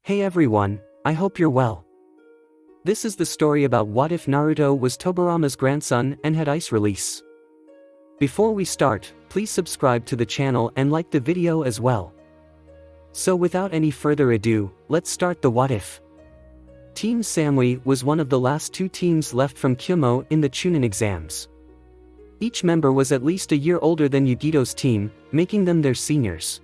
Hey everyone, I hope you're well. This is the story about what if Naruto was Tobirama's grandson and had ice release. Before we start, please subscribe to the channel and like the video as well. So without any further ado, let's start the what if. Team Samui was one of the last two teams left from Kyumo in the Chunin exams. Each member was at least a year older than Yugito's team, making them their seniors.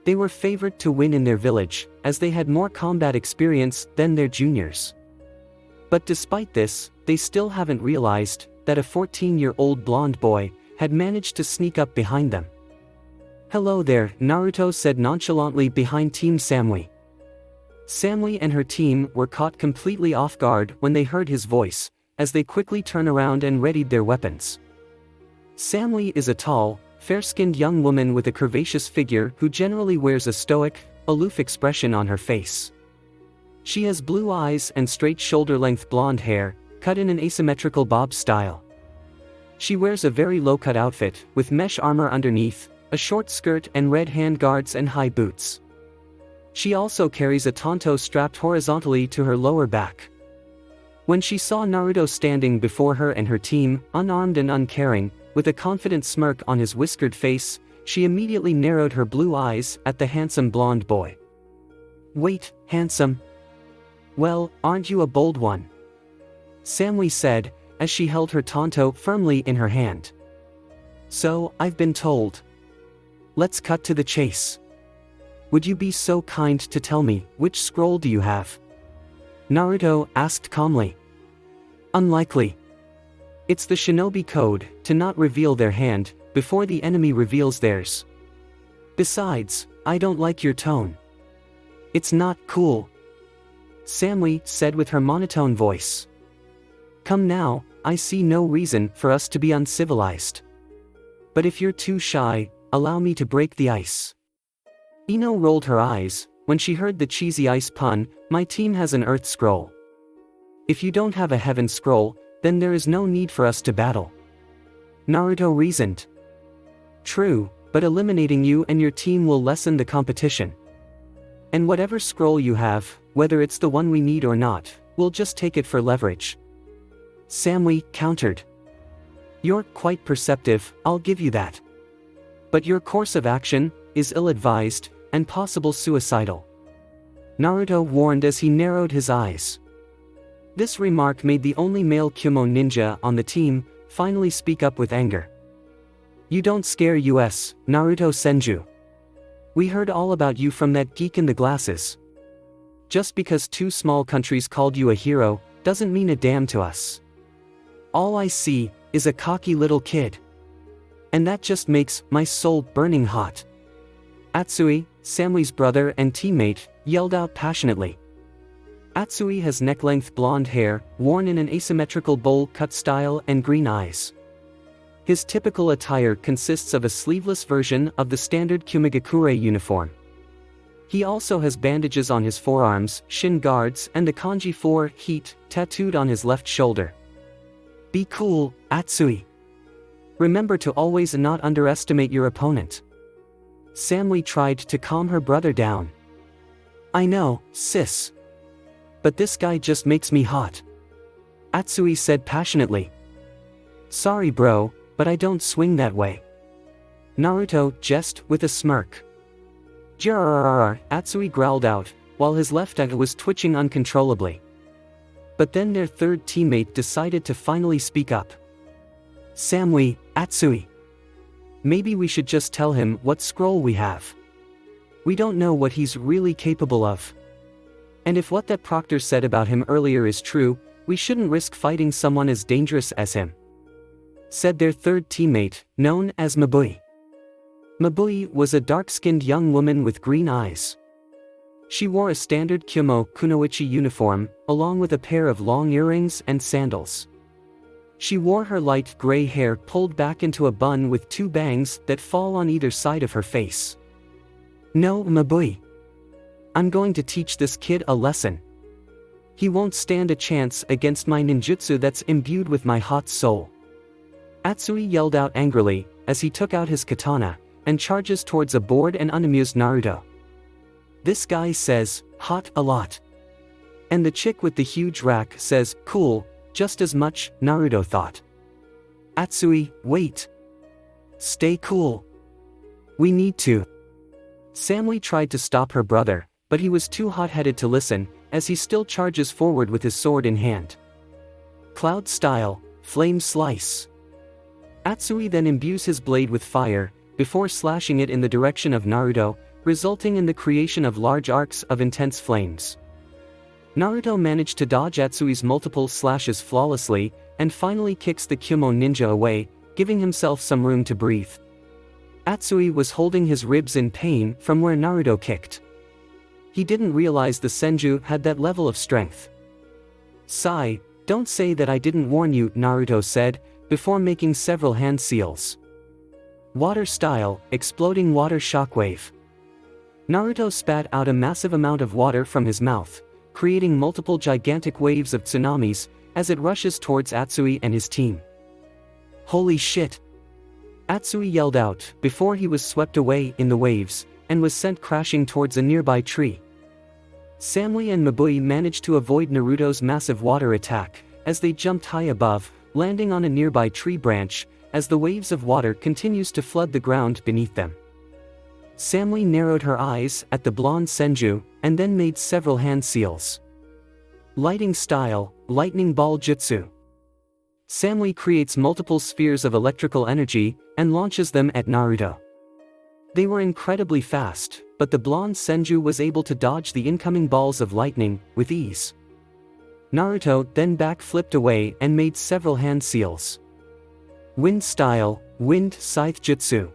They were favored to win in their village, as they had more combat experience than their juniors. But despite this, they still haven't realized that a 14-year-old blonde boy had managed to sneak up behind them. "Hello there," Naruto said nonchalantly behind Team Samui. Samui and her team were caught completely off guard when they heard his voice, as they quickly turned around and readied their weapons. Samui is a tall, fair-skinned young woman with a curvaceous figure who generally wears a stoic, aloof expression on her face. She has blue eyes and straight shoulder-length blonde hair, cut in an asymmetrical bob style. She wears a very low-cut outfit, with mesh armor underneath, a short skirt and red handguards and high boots. She also carries a tanto strapped horizontally to her lower back. When she saw Naruto standing before her and her team, unarmed and uncaring, with a confident smirk on his whiskered face, she immediately narrowed her blue eyes at the handsome blonde boy. "Wait, handsome? Well, aren't you a bold one?" Samui said, as she held her tanto firmly in her hand. "So, I've been told. Let's cut to the chase. Would you be so kind to tell me, which scroll do you have?" Naruto asked calmly. "Unlikely. It's the shinobi code, to not reveal their hand, before the enemy reveals theirs. Besides, I don't like your tone. It's not cool," Samui said with her monotone voice. "Come now, I see no reason for us to be uncivilized. But if you're too shy, allow me to break the ice." Ino rolled her eyes when she heard the cheesy ice pun. "My team has an earth scroll. If you don't have a heaven scroll, then there is no need for us to battle," Naruto reasoned. "True, but eliminating you and your team will lessen the competition. And whatever scroll you have, whether it's the one we need or not, we'll just take it for leverage," Samui countered. "You're quite perceptive, I'll give you that. But your course of action is ill-advised and possible suicidal," Naruto warned as he narrowed his eyes. This remark made the only male Kyumo ninja on the team finally speak up with anger. "You don't scare us, Naruto Senju. We heard all about you from that geek in the glasses. Just because two small countries called you a hero, doesn't mean a damn to us. All I see is a cocky little kid. And that just makes my soul burning hot," Atsui, Samui's brother and teammate, yelled out passionately. Atsui has neck-length blonde hair, worn in an asymmetrical bowl-cut style and green eyes. His typical attire consists of a sleeveless version of the standard Kumigakure uniform. He also has bandages on his forearms, shin guards and the kanji for heat tattooed on his left shoulder. "Be cool, Atsui. Remember to always not underestimate your opponent." Samui tried to calm her brother down. "I know, sis. But this guy just makes me hot," Atsui said passionately. "Sorry bro, but I don't swing that way," Naruto jested with a smirk. "Jarrrrrrr," Atsui growled out, while his left eye was twitching uncontrollably. But then their third teammate decided to finally speak up. "Samui, Atsui. Maybe we should just tell him what scroll we have. We don't know what he's really capable of. And if what that proctor said about him earlier is true, we shouldn't risk fighting someone as dangerous as him," said their third teammate, known as Mabui. Mabui was a dark-skinned young woman with green eyes. She wore a standard Kyumo kunoichi uniform, along with a pair of long earrings and sandals. She wore her light gray hair pulled back into a bun with two bangs that fall on either side of her face. "No, Mabui. I'm going to teach this kid a lesson. He won't stand a chance against my ninjutsu that's imbued with my hot soul," Atsui yelled out angrily, as he took out his katana, and charges towards a bored and unamused Naruto. "This guy says, hot a lot. And the chick with the huge rack says, cool, just as much, Naruto thought. Atsui, wait. Stay cool. We need to. Samui tried to stop her brother, but he was too hot-headed to listen, as he still charges forward with his sword in hand. Cloud style, flame slice. Atsui then imbues his blade with fire, before slashing it in the direction of Naruto, resulting in the creation of large arcs of intense flames. Naruto managed to dodge Atsui's multiple slashes flawlessly, and finally kicks the Kyumo ninja away, giving himself some room to breathe. Atsui was holding his ribs in pain from where Naruto kicked. He didn't realize the Senju had that level of strength. Sigh, don't say that I didn't warn you, Naruto said, before making several hand seals. Water style, exploding water shockwave. Naruto spat out a massive amount of water from his mouth, creating multiple gigantic waves of tsunamis, as it rushes towards Atsui and his team. Holy shit! Atsui yelled out, before he was swept away in the waves, and was sent crashing towards a nearby tree. Samui and Mabui managed to avoid Naruto's massive water attack, as they jumped high above, landing on a nearby tree branch, as the waves of water continues to flood the ground beneath them. Samui narrowed her eyes at the blonde Senju, and then made several hand seals. Lighting style, lightning ball jutsu. Samui creates multiple spheres of electrical energy, and launches them at Naruto. They were incredibly fast, but the blonde Senju was able to dodge the incoming balls of lightning with ease. Naruto then backflipped away and made several hand seals. Wind style, wind scythe jutsu.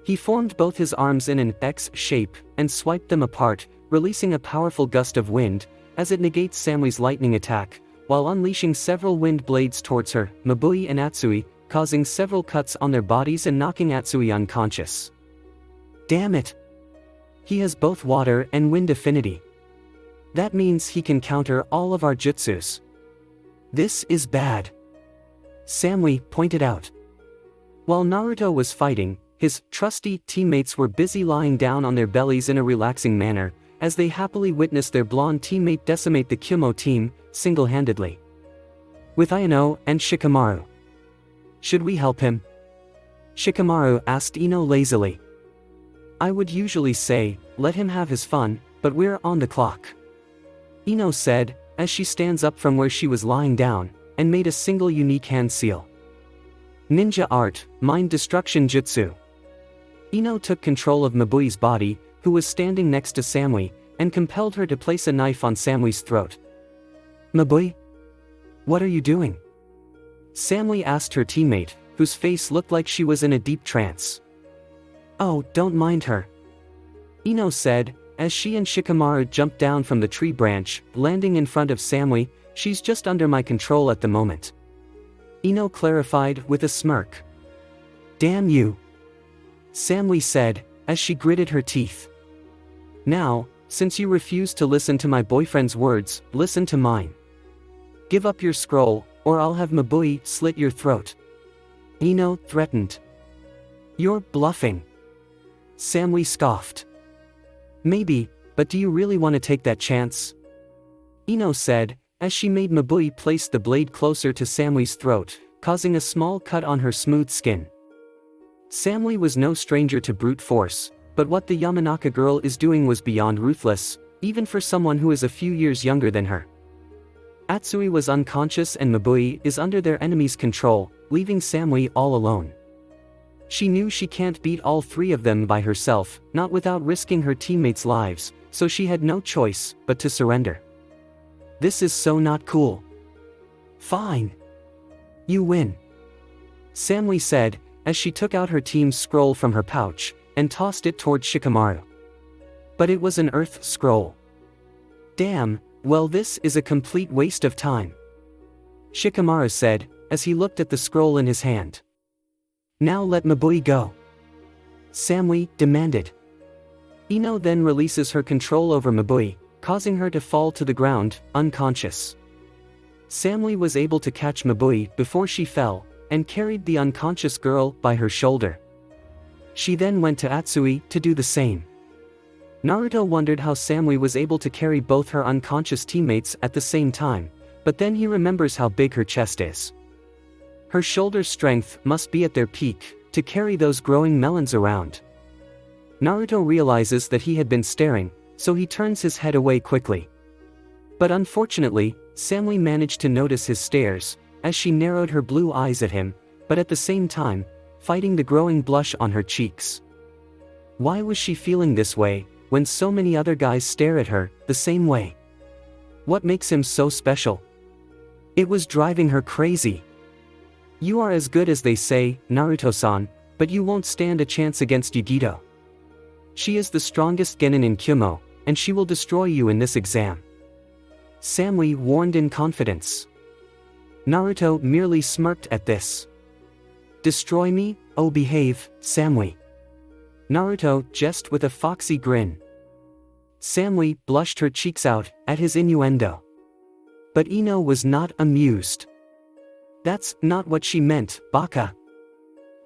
He formed both his arms in an X shape and swiped them apart, releasing a powerful gust of wind, as it negates Samui's lightning attack, while unleashing several wind blades towards her, Mabui and Atsui, causing several cuts on their bodies and knocking Atsui unconscious. Damn it! He has both water and wind affinity. That means he can counter all of our jutsus. This is bad. Samui pointed out. While Naruto was fighting, his trusty teammates were busy lying down on their bellies in a relaxing manner, as they happily witnessed their blonde teammate decimate the Kyumo team, single-handedly. With Ayano and Shikamaru. Should we help him? Shikamaru asked Ino lazily. I would usually say, let him have his fun, but we're on the clock. Ino said, as she stands up from where she was lying down, and made a single unique hand seal. Ninja art, mind destruction jutsu. Ino took control of Mabui's body, who was standing next to Samui, and compelled her to place a knife on Samui's throat. Mabui? What are you doing? Samui asked her teammate, whose face looked like she was in a deep trance. Oh, don't mind her. Ino said, as she and Shikamaru jumped down from the tree branch, landing in front of Samui. She's just under my control at the moment. Ino clarified with a smirk. Damn you. Samui said, as she gritted her teeth. Now, since you refuse to listen to my boyfriend's words, listen to mine. Give up your scroll, or I'll have Mabui slit your throat. Ino threatened. You're bluffing. Samui scoffed. Maybe, but do you really want to take that chance? Ino said, as she made Mabui place the blade closer to Samui's throat, causing a small cut on her smooth skin. Samui was no stranger to brute force, but what the Yamanaka girl is doing was beyond ruthless, even for someone who is a few years younger than her. Atsui was unconscious and Mabui is under their enemy's control, leaving Samui all alone. She knew she can't beat all three of them by herself, not without risking her teammates' lives, so she had no choice but to surrender. This is so not cool. Fine. You win. Samui said, as she took out her team's scroll from her pouch, and tossed it toward Shikamaru. But it was an earth scroll. Damn, well this is a complete waste of time. Shikamaru said, as he looked at the scroll in his hand. Now let Mabui go. Samui demanded. Ino then releases her control over Mabui, causing her to fall to the ground, unconscious. Samui was able to catch Mabui before she fell, and carried the unconscious girl by her shoulder. She then went to Atsui to do the same. Naruto wondered how Samui was able to carry both her unconscious teammates at the same time, but then he remembers how big her chest is. Her shoulder strength must be at their peak to carry those growing melons around. Naruto realizes that he had been staring, so he turns his head away quickly. But unfortunately, Samui managed to notice his stares, as she narrowed her blue eyes at him, but at the same time, fighting the growing blush on her cheeks. Why was she feeling this way, when so many other guys stare at her the same way? What makes him so special? It was driving her crazy. You are as good as they say, Naruto-san, but you won't stand a chance against Yugito. She is the strongest genin in Kyumo, and she will destroy you in this exam. Samui warned in confidence. Naruto merely smirked at this. Destroy me? Oh, behave, Samui. Naruto jested with a foxy grin. Samui blushed her cheeks out at his innuendo. But Ino was not amused. That's not what she meant, baka.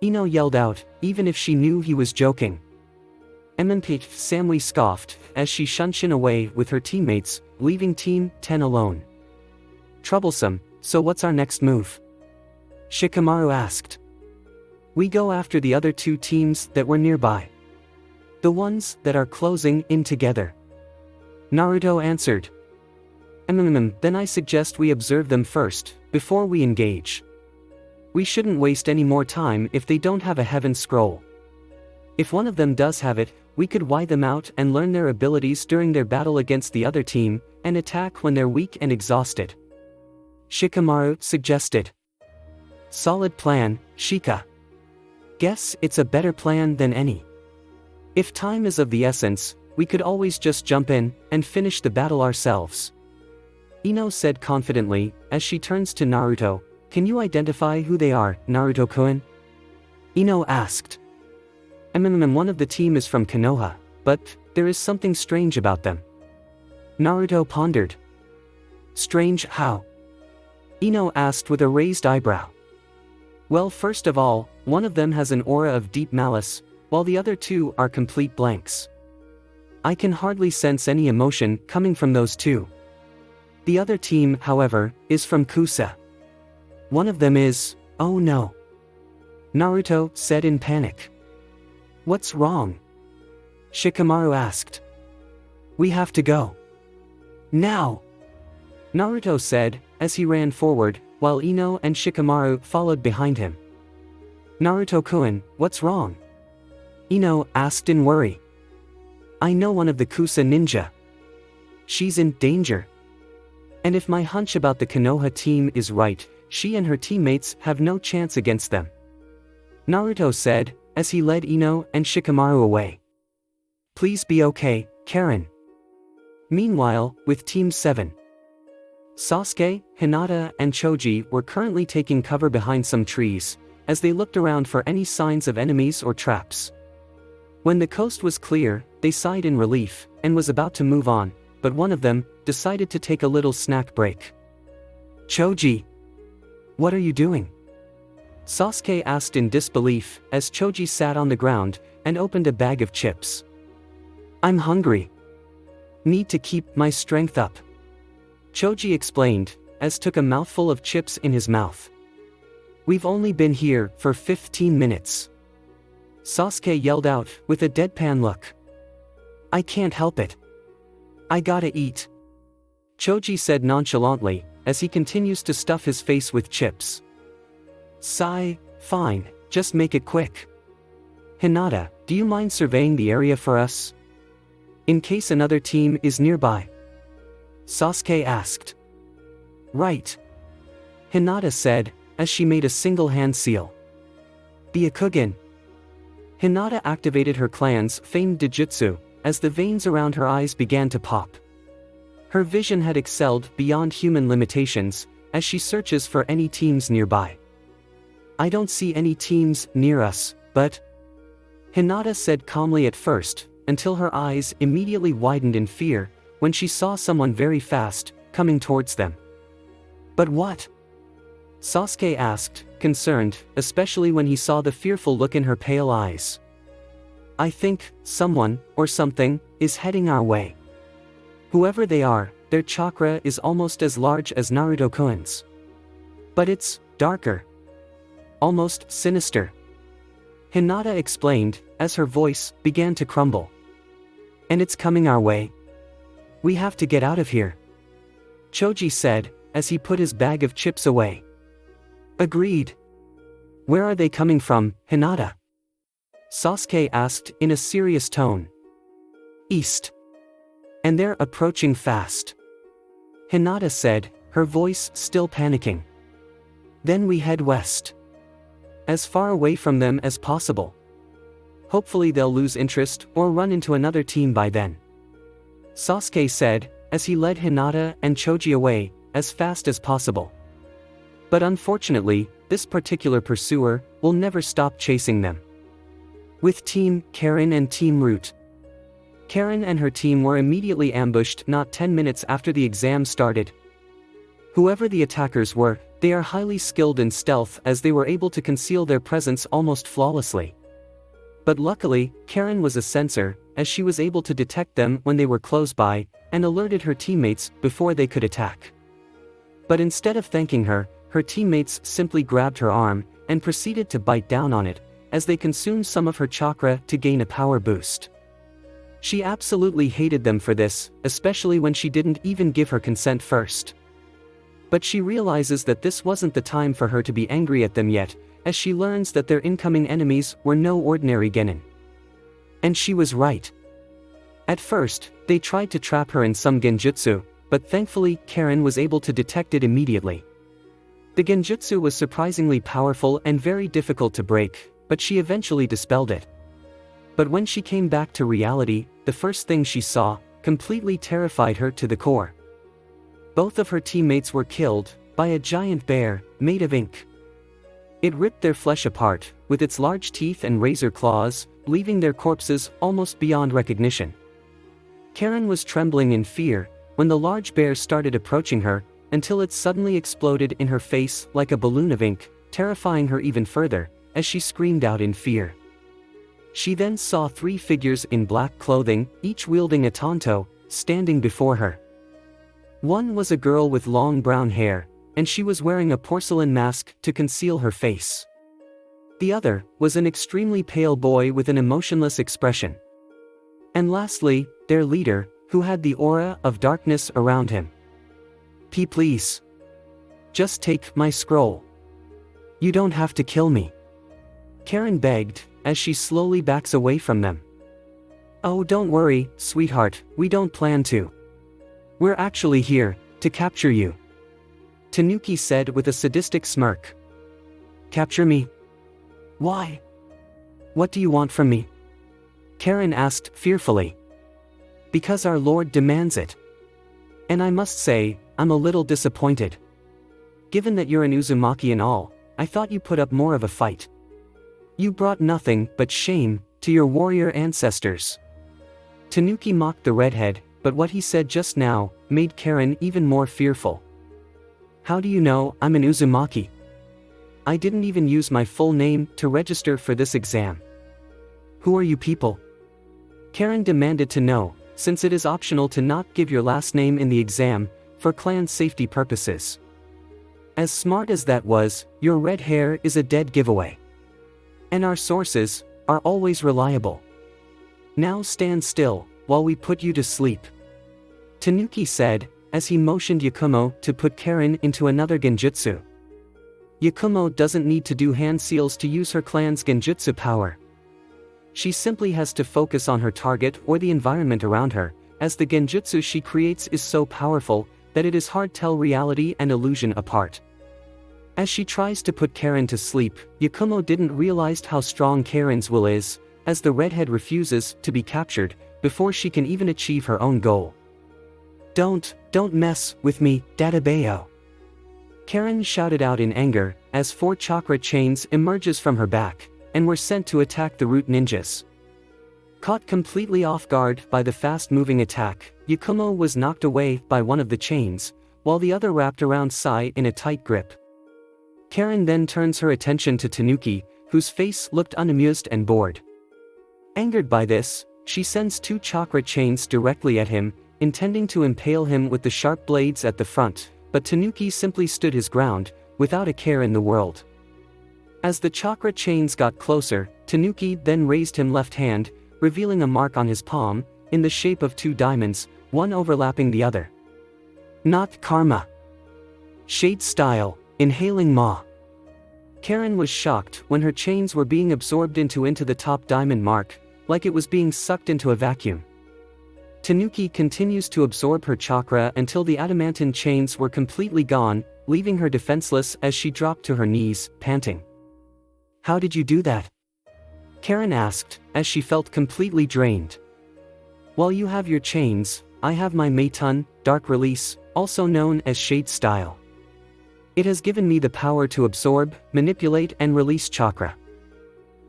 Ino yelled out, even if she knew he was joking. MMP, Samui scoffed, as she shunshin away with her teammates, leaving Team 10 alone. Troublesome, so what's our next move? Shikamaru asked. We go after the other two teams that were nearby. The ones that are closing in together. Naruto answered. Then I suggest we observe them first, before we engage. We shouldn't waste any more time if they don't have a heaven scroll. If one of them does have it, we could wipe them out and learn their abilities during their battle against the other team, and attack when they're weak and exhausted. Shikamaru suggested. Solid plan, Shika. Guess it's a better plan than any. If time is of the essence, we could always just jump in and finish the battle ourselves. Ino said confidently, as she turns to Naruto, can you identify who they are, Naruto-kun? Ino asked. One of the team is from Konoha, but there is something strange about them. Naruto pondered. Strange how? Ino asked with a raised eyebrow. Well, first of all, one of them has an aura of deep malice, while the other two are complete blanks. I can hardly sense any emotion coming from those two. The other team, however, is from Kusa. One of them is, oh no. Naruto said in panic. What's wrong? Shikamaru asked. We have to go. Now! Naruto said, as he ran forward, while Ino and Shikamaru followed behind him. Naruto-kun, what's wrong? Ino asked in worry. I know one of the Kusa ninja. She's in danger. And if my hunch about the Konoha team is right, she and her teammates have no chance against them. Naruto said, as he led Ino and Shikamaru away. Please be okay, Karen. Meanwhile, with Team 7. Sasuke, Hinata, and Choji were currently taking cover behind some trees, as they looked around for any signs of enemies or traps. When the coast was clear, they sighed in relief, and was about to move on, but one of them decided to take a little snack break. Choji! What are you doing? Sasuke asked in disbelief, as Choji sat on the ground, and opened a bag of chips. I'm hungry. Need to keep my strength up. Choji explained, as took a mouthful of chips in his mouth. We've only been here for 15 minutes. Sasuke yelled out, with a deadpan look. I can't help it. I gotta eat. Choji said nonchalantly, as he continues to stuff his face with chips. Sigh, fine, just make it quick. Hinata, do you mind surveying the area for us? In case another team is nearby. Sasuke asked. Right. Hinata said, as she made a single hand seal. Byakugin. Hinata activated her clan's famed Dijutsu, as the veins around her eyes began to pop. Her vision had excelled beyond human limitations, as she searches for any teams nearby. I don't see any teams near us, but... Hinata said calmly at first, until her eyes immediately widened in fear, when she saw someone very fast, coming towards them. But what? Sasuke asked, concerned, especially when he saw the fearful look in her pale eyes. I think, someone, or something, is heading our way. Whoever they are, their chakra is almost as large as Naruto-kun's. But it's darker. Almost sinister. Hinata explained, as her voice began to crumble. And it's coming our way. We have to get out of here. Choji said, as he put his bag of chips away. Agreed. Where are they coming from, Hinata? Sasuke asked in a serious tone. East. And they're approaching fast. Hinata said, her voice still panicking. Then we head west. As far away from them as possible. Hopefully they'll lose interest or run into another team by then. Sasuke said, as he led Hinata and Choji away, as fast as possible. But unfortunately, this particular pursuer will never stop chasing them. With Team Karen and Team Root. Karen and her team were immediately ambushed not 10 minutes after the exam started. Whoever the attackers were, they are highly skilled in stealth as they were able to conceal their presence almost flawlessly. But luckily, Karen was a sensor, as she was able to detect them when they were close by, and alerted her teammates before they could attack. But instead of thanking her, her teammates simply grabbed her arm, and proceeded to bite down on it, as they consumed some of her chakra to gain a power boost. She absolutely hated them for this, especially when she didn't even give her consent first. But she realizes that this wasn't the time for her to be angry at them yet, as she learns that their incoming enemies were no ordinary genin. And she was right. At first, they tried to trap her in some genjutsu, but thankfully Karen was able to detect it immediately. The genjutsu was surprisingly powerful and very difficult to break, but she eventually dispelled it. But when she came back to reality, the first thing she saw completely terrified her to the core. Both of her teammates were killed by a giant bear made of ink. It ripped their flesh apart with its large teeth and razor claws, leaving their corpses almost beyond recognition. Karen was trembling in fear when the large bear started approaching her, until it suddenly exploded in her face like a balloon of ink, terrifying her even further, as she screamed out in fear. She then saw 3 figures in black clothing, each wielding a tanto, standing before her. One was a girl with long brown hair, and she was wearing a porcelain mask to conceal her face. The other was an extremely pale boy with an emotionless expression. And lastly, their leader, who had the aura of darkness around him. Please. Just take my scroll. You don't have to kill me. Karen begged, as she slowly backs away from them. Oh, don't worry, sweetheart, we don't plan to. We're actually here to capture you. Tanuki said with a sadistic smirk. Capture me? Why? What do you want from me? Karen asked fearfully. Because our lord demands it. And I must say, I'm a little disappointed. Given that you're an Uzumaki and all, I thought you put up more of a fight. You brought nothing but shame to your warrior ancestors. Tanuki mocked the redhead, but what he said just now made Karen even more fearful. How do you know I'm an Uzumaki? I didn't even use my full name to register for this exam. Who are you people? Karen demanded to know, since it is optional to not give your last name in the exam, for clan safety purposes. As smart as that was, your red hair is a dead giveaway. And our sources are always reliable. Now stand still, while we put you to sleep. Tanuki said, as he motioned Yakumo to put Karen into another genjutsu. Yakumo doesn't need to do hand seals to use her clan's genjutsu power. She simply has to focus on her target or the environment around her, as the genjutsu she creates is so powerful that it is hard to tell reality and illusion apart. As she tries to put Karen to sleep, Yakumo didn't realize how strong Karen's will is, as the redhead refuses to be captured before she can even achieve her own goal. Don't mess with me, Dadabayo. Karen shouted out in anger, as 4 chakra chains emerges from her back, and were sent to attack the root ninjas. Caught completely off guard by the fast-moving attack, Yakumo was knocked away by one of the chains, while the other wrapped around Sai in a tight grip. Karen then turns her attention to Tanuki, whose face looked unamused and bored. Angered by this, she sends 2 chakra chains directly at him, intending to impale him with the sharp blades at the front, but Tanuki simply stood his ground, without a care in the world. As the chakra chains got closer, Tanuki then raised his left hand, revealing a mark on his palm, in the shape of 2 diamonds, one overlapping the other. Not karma. Shade style, inhaling ma. Karen was shocked when her chains were being absorbed into the top diamond mark, like it was being sucked into a vacuum. Tanuki continues to absorb her chakra until the adamantine chains were completely gone, leaving her defenseless as she dropped to her knees, panting. How did you do that? Karen asked, as she felt completely drained. While you have your chains, I have my Meitun, dark release, also known as shade style. It has given me the power to absorb, manipulate and release chakra.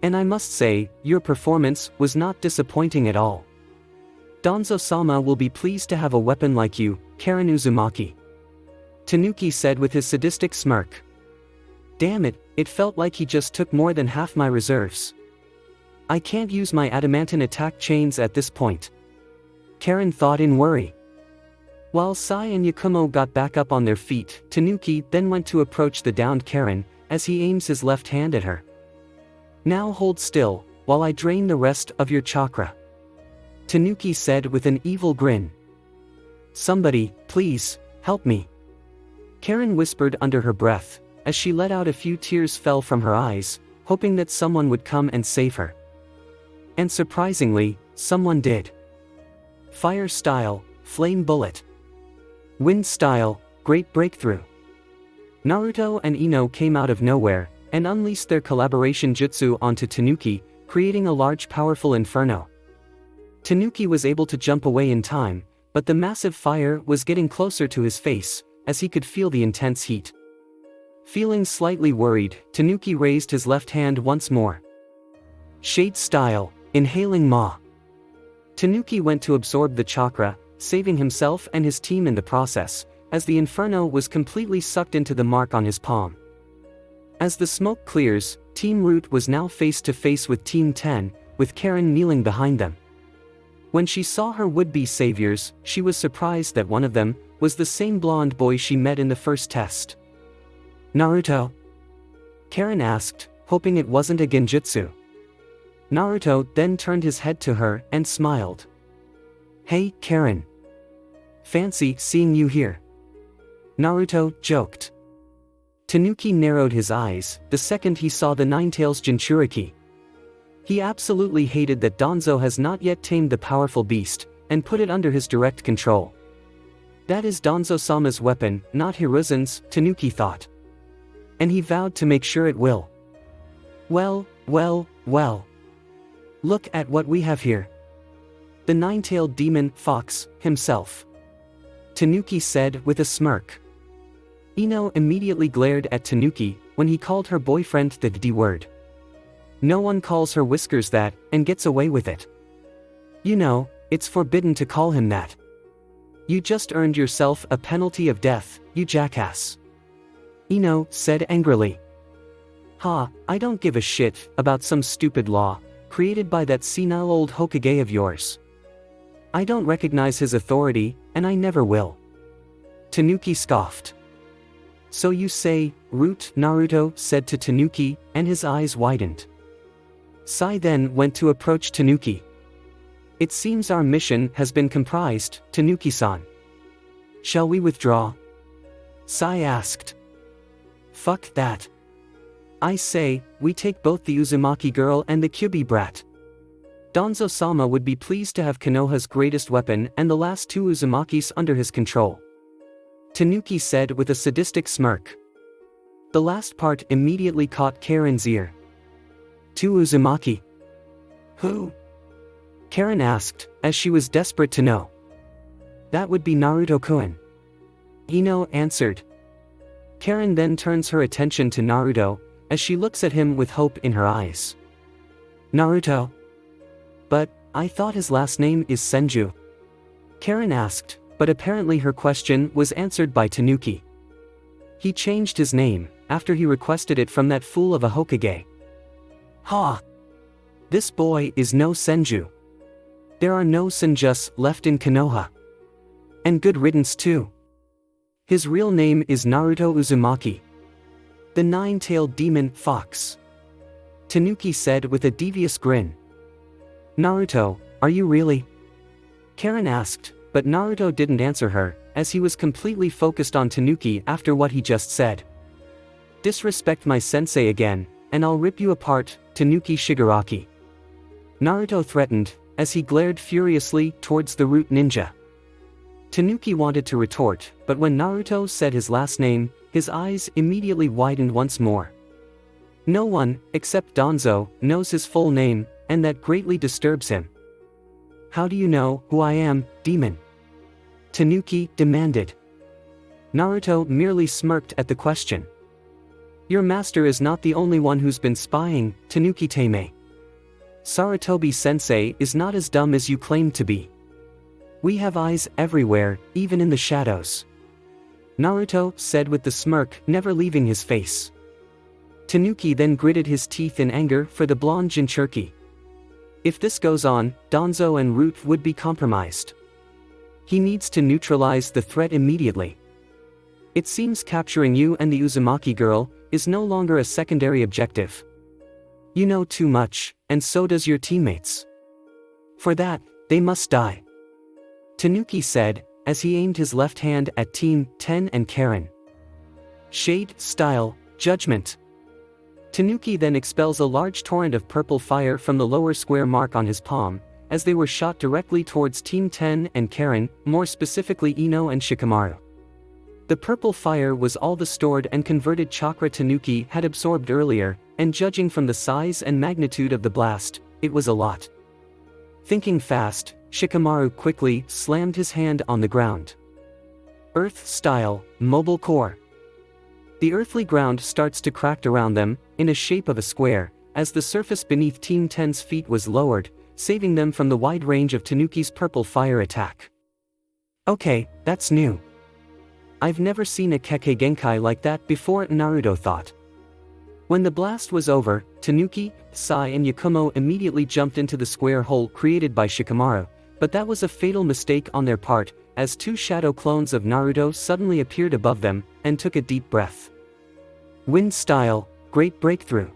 And I must say, your performance was not disappointing at all. Danzo-sama will be pleased to have a weapon like you, Karen Uzumaki. Tanuki said with his sadistic smirk. Damn it, it felt like he just took more than half my reserves. I can't use my adamantine attack chains at this point. Karen thought in worry. While Sai and Yakumo got back up on their feet, Tanuki then went to approach the downed Karen, as he aims his left hand at her. Now hold still, while I drain the rest of your chakra. Tanuki said with an evil grin. Somebody, please, help me. Karen whispered under her breath, as she let out a few tears fell from her eyes, hoping that someone would come and save her. And surprisingly, someone did. Fire style, flame bullet. Wind style, great breakthrough. Naruto and Ino came out of nowhere, and unleashed their collaboration jutsu onto Tanuki, creating a large powerful inferno. Tanuki was able to jump away in time, but the massive fire was getting closer to his face, as he could feel the intense heat. Feeling slightly worried, Tanuki raised his left hand once more. Shade style, inhaling ma. Tanuki went to absorb the chakra, saving himself and his team in the process, as the inferno was completely sucked into the mark on his palm. As the smoke clears, Team Root was now face to face with Team 10, with Karen kneeling behind them. When she saw her would-be saviors, she was surprised that one of them was the same blonde boy she met in the first test. Naruto? Karen asked, hoping it wasn't a genjutsu. Naruto then turned his head to her and smiled. Hey, Karen. Fancy seeing you here. Naruto joked. Tanuki narrowed his eyes the second he saw the Ninetales Jinchuriki. He absolutely hated that Danzo has not yet tamed the powerful beast, and put it under his direct control. That is Danzo-sama's weapon, not Hiruzen's, Tanuki thought. And he vowed to make sure it will. Well. Look at what we have here. The nine-tailed demon, Fox, himself. Tanuki said with a smirk. Ino immediately glared at Tanuki, when he called her boyfriend the D word. No one calls her Whiskers that, and gets away with it. You know, it's forbidden to call him that. You just earned yourself a penalty of death, you jackass. Ino said angrily. Ha, I don't give a shit about some stupid law, created by that senile old Hokage of yours. I don't recognize his authority, and I never will. Tanuki scoffed. So you say, Root, Naruto said to Tanuki, and his eyes widened. Sai then went to approach Tanuki. It seems our mission has been comprised, Tanuki-san. Shall we withdraw? Sai asked. Fuck that. I say, we take both the Uzumaki girl and the Kyubi brat. Danzo-sama would be pleased to have Konoha's greatest weapon and the last 2 Uzumakis under his control. Tanuki said with a sadistic smirk. The last part immediately caught Karen's ear. 2 Uzumaki? Who? Karen asked, as she was desperate to know. That would be Naruto-kun. Ino answered. Karen then turns her attention to Naruto, as she looks at him with hope in her eyes. Naruto? But, I thought his last name is Senju. Karen asked, but apparently her question was answered by Tanuki. He changed his name, after he requested it from that fool of a Hokage. Ha! This boy is no Senju. There are no Senjus left in Konoha. And good riddance too. His real name is Naruto Uzumaki. The nine-tailed demon fox. Tanuki said with a devious grin. Naruto, are you really? Karen asked, but Naruto didn't answer her, as he was completely focused on Tanuki after what he just said. Disrespect my sensei again, and I'll rip you apart, Tanuki Shigaraki. Naruto threatened, as he glared furiously towards the root ninja. Tanuki wanted to retort, but when Naruto said his last name, his eyes immediately widened once more. No one, except Danzo, knows his full name, and that greatly disturbs him. How do you know who I am, demon? Tanuki demanded. Naruto merely smirked at the question. Your master is not the only one who's been spying, Tanuki Teime. Sarutobi-sensei is not as dumb as you claim to be. We have eyes everywhere, even in the shadows. Naruto said with the smirk never leaving his face. Tanuki then gritted his teeth in anger for the blonde Jinchuriki. If this goes on, Danzo and Root would be compromised. He needs to neutralize the threat immediately. It seems capturing you and the Uzumaki girl is no longer a secondary objective. You know too much, and so does your teammates. For that, they must die. Tanuki said, as he aimed his left hand at Team 10 and Karen. Shade, style, judgment. Tanuki then expels a large torrent of purple fire from the lower square mark on his palm, as they were shot directly towards Team 10 and Karen, more specifically Ino and Shikamaru. The purple fire was all the stored and converted chakra Tanuki had absorbed earlier, and judging from the size and magnitude of the blast, it was a lot. Thinking fast, Shikamaru quickly slammed his hand on the ground. Earth-style, mobile core. The earthly ground starts to crack around them, in a shape of a square, as the surface beneath Team 10's feet was lowered, saving them from the wide range of Tanuki's purple fire attack. Okay, that's new. I've never seen a Kekkei Genkai like that before, Naruto thought. When the blast was over, Tanuki, Sai and Yakumo immediately jumped into the square hole created by Shikamaru, but that was a fatal mistake on their part, as two shadow clones of Naruto suddenly appeared above them, and took a deep breath. Wind style, great breakthrough.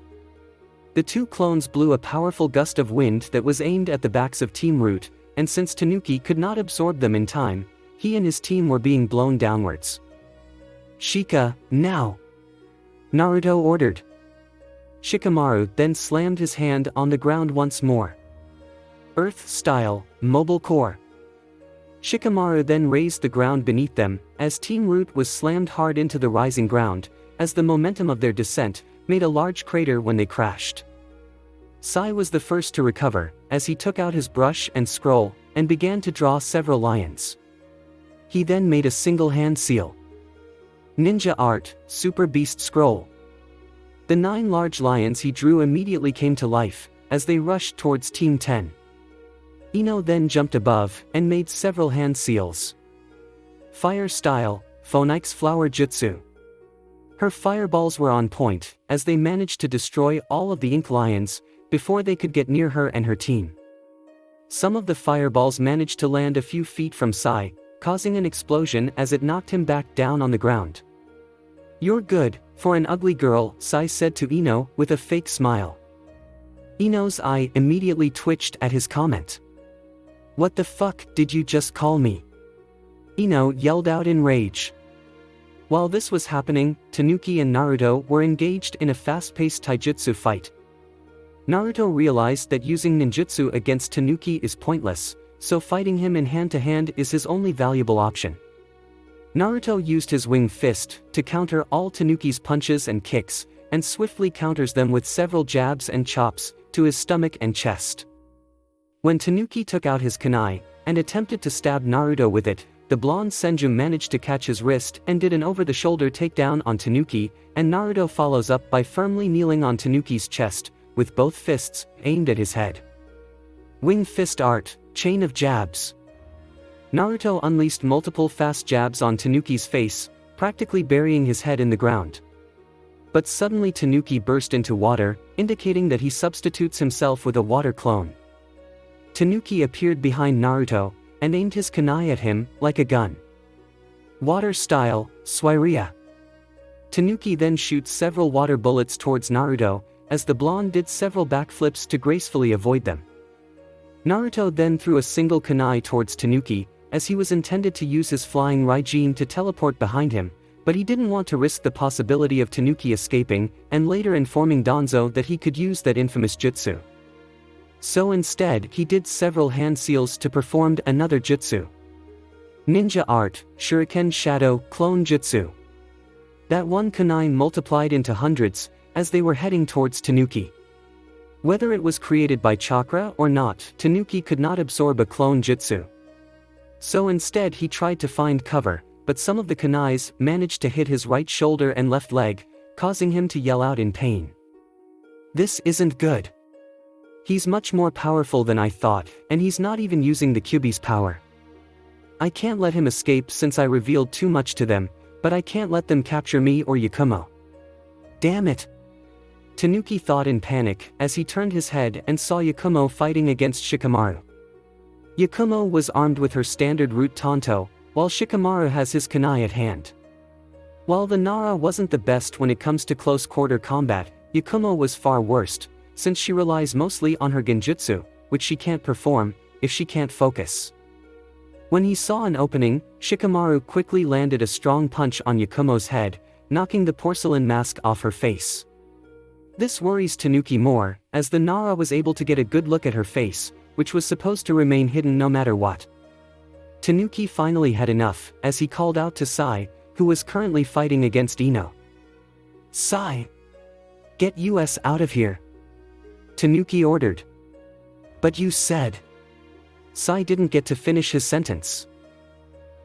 The two clones blew a powerful gust of wind that was aimed at the backs of Team Root, and since Tanuki could not absorb them in time, he and his team were being blown downwards. Shika, now! Naruto ordered. Shikamaru then slammed his hand on the ground once more. Earth-style, mobile core. Shikamaru then raised the ground beneath them, as Team Root was slammed hard into the rising ground, as the momentum of their descent made a large crater when they crashed. Sai was the first to recover, as he took out his brush and scroll, and began to draw several lions. He then made a single hand seal. Ninja art, Super Beast Scroll. The 9 large lions he drew immediately came to life, as they rushed towards Team 10. Ino then jumped above, and made several hand seals. Fire style, Phoenix Flower Jutsu. Her fireballs were on point, as they managed to destroy all of the ink lions, before they could get near her and her team. Some of the fireballs managed to land a few feet from Sai, causing an explosion as it knocked him back down on the ground. You're good, for an ugly girl, Sai said to Ino with a fake smile. Ino's eye immediately twitched at his comment. What the fuck did you just call me? Ino yelled out in rage. While this was happening, Tanuki and Naruto were engaged in a fast-paced taijutsu fight. Naruto realized that using ninjutsu against Tanuki is pointless, so fighting him in hand-to-hand is his only valuable option. Naruto used his wing fist to counter all Tanuki's punches and kicks, and swiftly counters them with several jabs and chops to his stomach and chest. When Tanuki took out his kunai and attempted to stab Naruto with it, the blonde Senju managed to catch his wrist and did an over-the-shoulder takedown on Tanuki, and Naruto follows up by firmly kneeling on Tanuki's chest, with both fists aimed at his head. Wing fist art, chain of jabs. Naruto unleashed multiple fast jabs on Tanuki's face, practically burying his head in the ground. But suddenly Tanuki burst into water, indicating that he substitutes himself with a water clone. Tanuki appeared behind Naruto, and aimed his kunai at him, like a gun. Water style, Swiria. Tanuki then shoots several water bullets towards Naruto, as the blonde did several backflips to gracefully avoid them. Naruto then threw a single kunai towards Tanuki, as he was intended to use his flying Raijin to teleport behind him, but he didn't want to risk the possibility of Tanuki escaping, and later informing Danzo that he could use that infamous jutsu. So instead, he did several hand seals to perform another jutsu. Ninja art, Shuriken Shadow, Clone Jutsu. That one kunai multiplied into hundreds, as they were heading towards Tanuki. Whether it was created by chakra or not, Tanuki could not absorb a clone jutsu. So instead he tried to find cover, but some of the kunais managed to hit his right shoulder and left leg, causing him to yell out in pain. This isn't good. He's much more powerful than I thought, and he's not even using the Kyuubi's power. I can't let him escape since I revealed too much to them, but I can't let them capture me or Yakumo. Damn it! Tanuki thought in panic as he turned his head and saw Yakumo fighting against Shikamaru. Yakumo was armed with her standard root Tonto, while Shikamaru has his kunai at hand. While the Nara wasn't the best when it comes to close-quarter combat, Yakumo was far worse, since she relies mostly on her genjutsu, which she can't perform if she can't focus. When he saw an opening, Shikamaru quickly landed a strong punch on Yakumo's head, knocking the porcelain mask off her face. This worries Tanuki more, as the Nara was able to get a good look at her face, which was supposed to remain hidden no matter what. Tanuki finally had enough, as he called out to Sai, who was currently fighting against Ino. Sai! Get us out of here! Tanuki ordered. But you said... Sai didn't get to finish his sentence.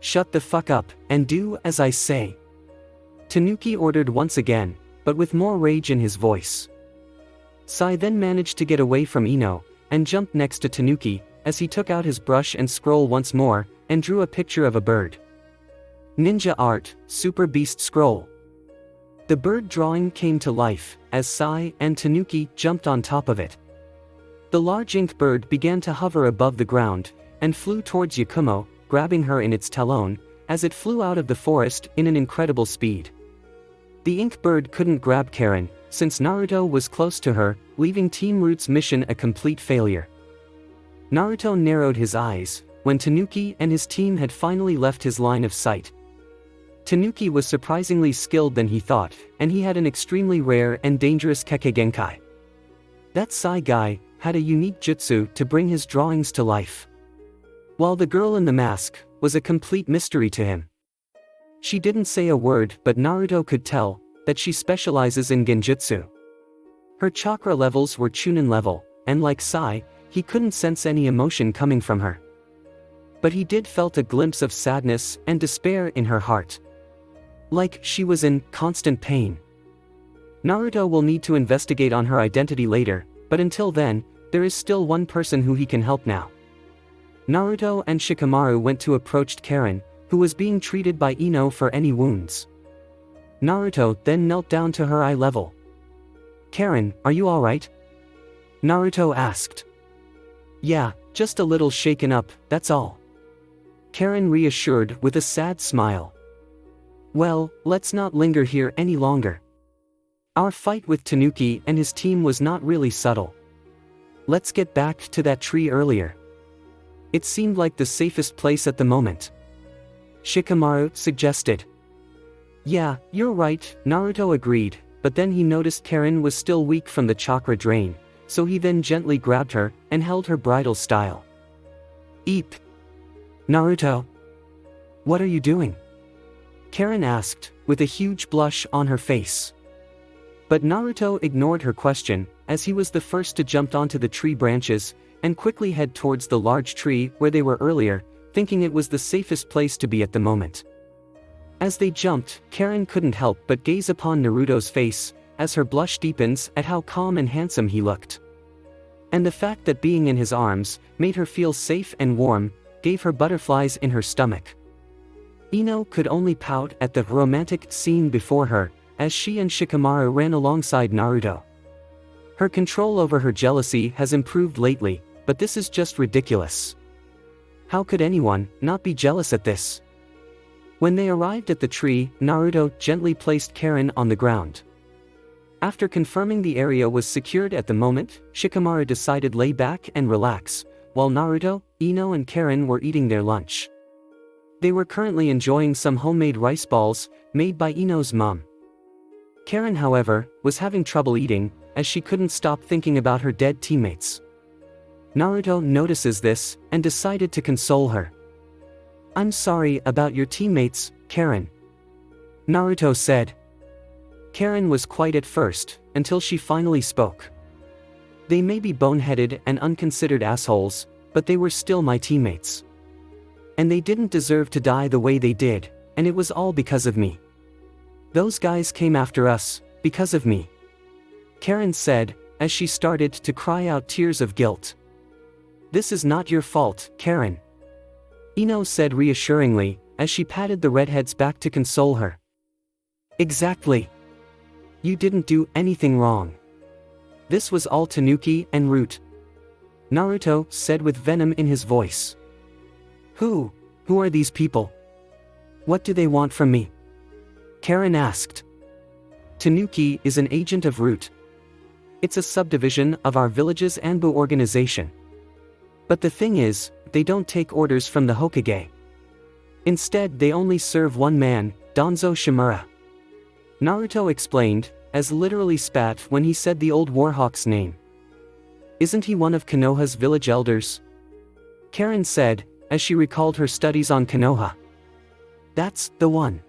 Shut the fuck up, and do as I say. Tanuki ordered once again, but with more rage in his voice. Sai then managed to get away from Ino, and jumped next to Tanuki, as he took out his brush and scroll once more, and drew a picture of a bird. Ninja art, Super Beast Scroll. The bird drawing came to life, as Sai and Tanuki jumped on top of it. The large ink bird began to hover above the ground, and flew towards Yakumo, grabbing her in its talon, as it flew out of the forest in an incredible speed. The ink bird couldn't grab Karen, since Naruto was close to her, leaving Team Root's mission a complete failure. Naruto narrowed his eyes, when Tanuki and his team had finally left his line of sight. Tanuki was surprisingly skilled than he thought, and he had an extremely rare and dangerous Kekkei Genkai. That Sai guy had a unique jutsu to bring his drawings to life. While the girl in the mask was a complete mystery to him. She didn't say a word, but Naruto could tell that she specializes in genjutsu. Her chakra levels were Chunin level, and like Sai, he couldn't sense any emotion coming from her. But he did felt a glimpse of sadness and despair in her heart. Like she was in constant pain. Naruto will need to investigate on her identity later, but until then, there is still one person who he can help now. Naruto and Shikamaru went to approach Karen, who was being treated by Ino for any wounds. Naruto then knelt down to her eye level. Karen, are you alright? Naruto asked. Yeah, just a little shaken up, that's all. Karen reassured with a sad smile. Well, let's not linger here any longer. Our fight with Tanuki and his team was not really subtle. Let's get back to that tree earlier. It seemed like the safest place at the moment. Shikamaru suggested. Yeah, you're right, Naruto agreed, but then he noticed Karen was still weak from the chakra drain, so he then gently grabbed her and held her bridal style. Eep. Naruto. What are you doing? Karen asked, with a huge blush on her face. But Naruto ignored her question, as he was the first to jump onto the tree branches, and quickly head towards the large tree where they were earlier, thinking it was the safest place to be at the moment. As they jumped, Karen couldn't help but gaze upon Naruto's face, as her blush deepens at how calm and handsome he looked. And the fact that being in his arms made her feel safe and warm, gave her butterflies in her stomach. Ino could only pout at the romantic scene before her, as she and Shikamaru ran alongside Naruto. Her control over her jealousy has improved lately, but this is just ridiculous. How could anyone not be jealous at this? When they arrived at the tree, Naruto gently placed Karen on the ground. After confirming the area was secured at the moment, Shikamaru decided lay back and relax, while Naruto, Ino and Karen were eating their lunch. They were currently enjoying some homemade rice balls, made by Ino's mom. Karen, however, was having trouble eating, as she couldn't stop thinking about her dead teammates. Naruto notices this, and decided to console her. "I'm sorry about your teammates, Karen," Naruto said. Karen was quiet at first, until she finally spoke. "They may be boneheaded and unconsidered assholes, but they were still my teammates. And they didn't deserve to die the way they did, and it was all because of me. Those guys came after us, because of me," Karen said, as she started to cry out tears of guilt. "This is not your fault, Karen," Ino said reassuringly, as she patted the redhead's back to console her. "Exactly. You didn't do anything wrong. This was all Tanuki and Root," Naruto said with venom in his voice. Who are these people? What do they want from me?" Karen asked. "Tanuki is an agent of Root. It's a subdivision of our village's Anbu organization. But the thing is, they don't take orders from the Hokage. Instead, they only serve one man, Danzo Shimura," Naruto explained, as literally spat when he said the old Warhawk's name. "Isn't he one of Konoha's village elders?" Karen said, as she recalled her studies on Konoha. "That's the one.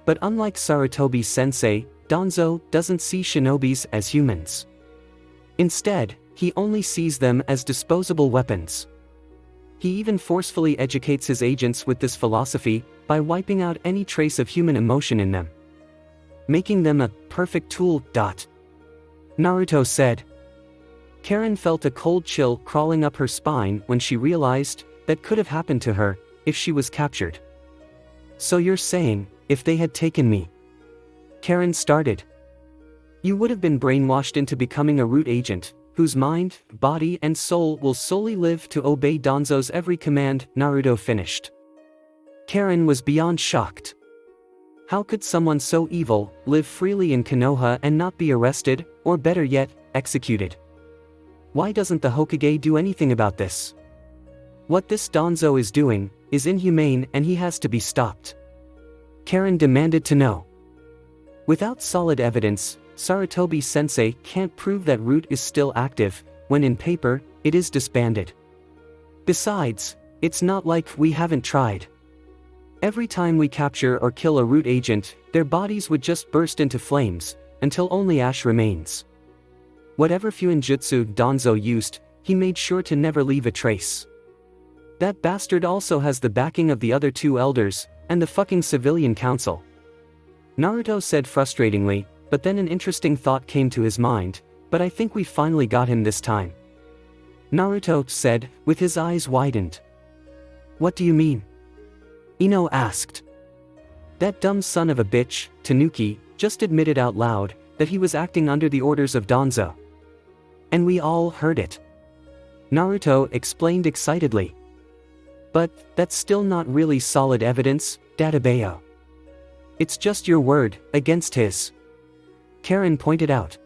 But unlike Sarutobi-sensei, Danzo doesn't see shinobis as humans. Instead, he only sees them as disposable weapons. He even forcefully educates his agents with this philosophy, by wiping out any trace of human emotion in them, making them a perfect tool. Naruto said. Karen felt a cold chill crawling up her spine when she realized that could have happened to her if she was captured. "So you're saying, if they had taken me," Karen started, "you would have been brainwashed into becoming a Root agent, whose mind, body and soul will solely live to obey Danzo's every command," Naruto finished. Karen was beyond shocked. How could someone so evil live freely in Konoha and not be arrested, or better yet, executed? Why doesn't the Hokage do anything about this? What this Danzo is doing is inhumane and he has to be stopped. Karen demanded to know. Without solid evidence, Sarutobi-sensei can't prove that Root is still active, when in paper, it is disbanded. Besides, it's not like we haven't tried. Every time we capture or kill a Root agent, their bodies would just burst into flames, until only ash remains. Whatever Fuinjutsu Danzo used, he made sure to never leave a trace. That bastard also has the backing of the other two elders, and the fucking civilian council. Naruto said frustratingly, but then an interesting thought came to his mind, "But I think we finally got him this time," Naruto said, with his eyes widened. "What do you mean?" Ino asked. That dumb son of a bitch, Tanuki, just admitted out loud that he was acting under the orders of Danzo. And we all heard it. Naruto explained excitedly. "But, that's still not really solid evidence, Dadabayo. It's just your word, against his," Karen pointed out.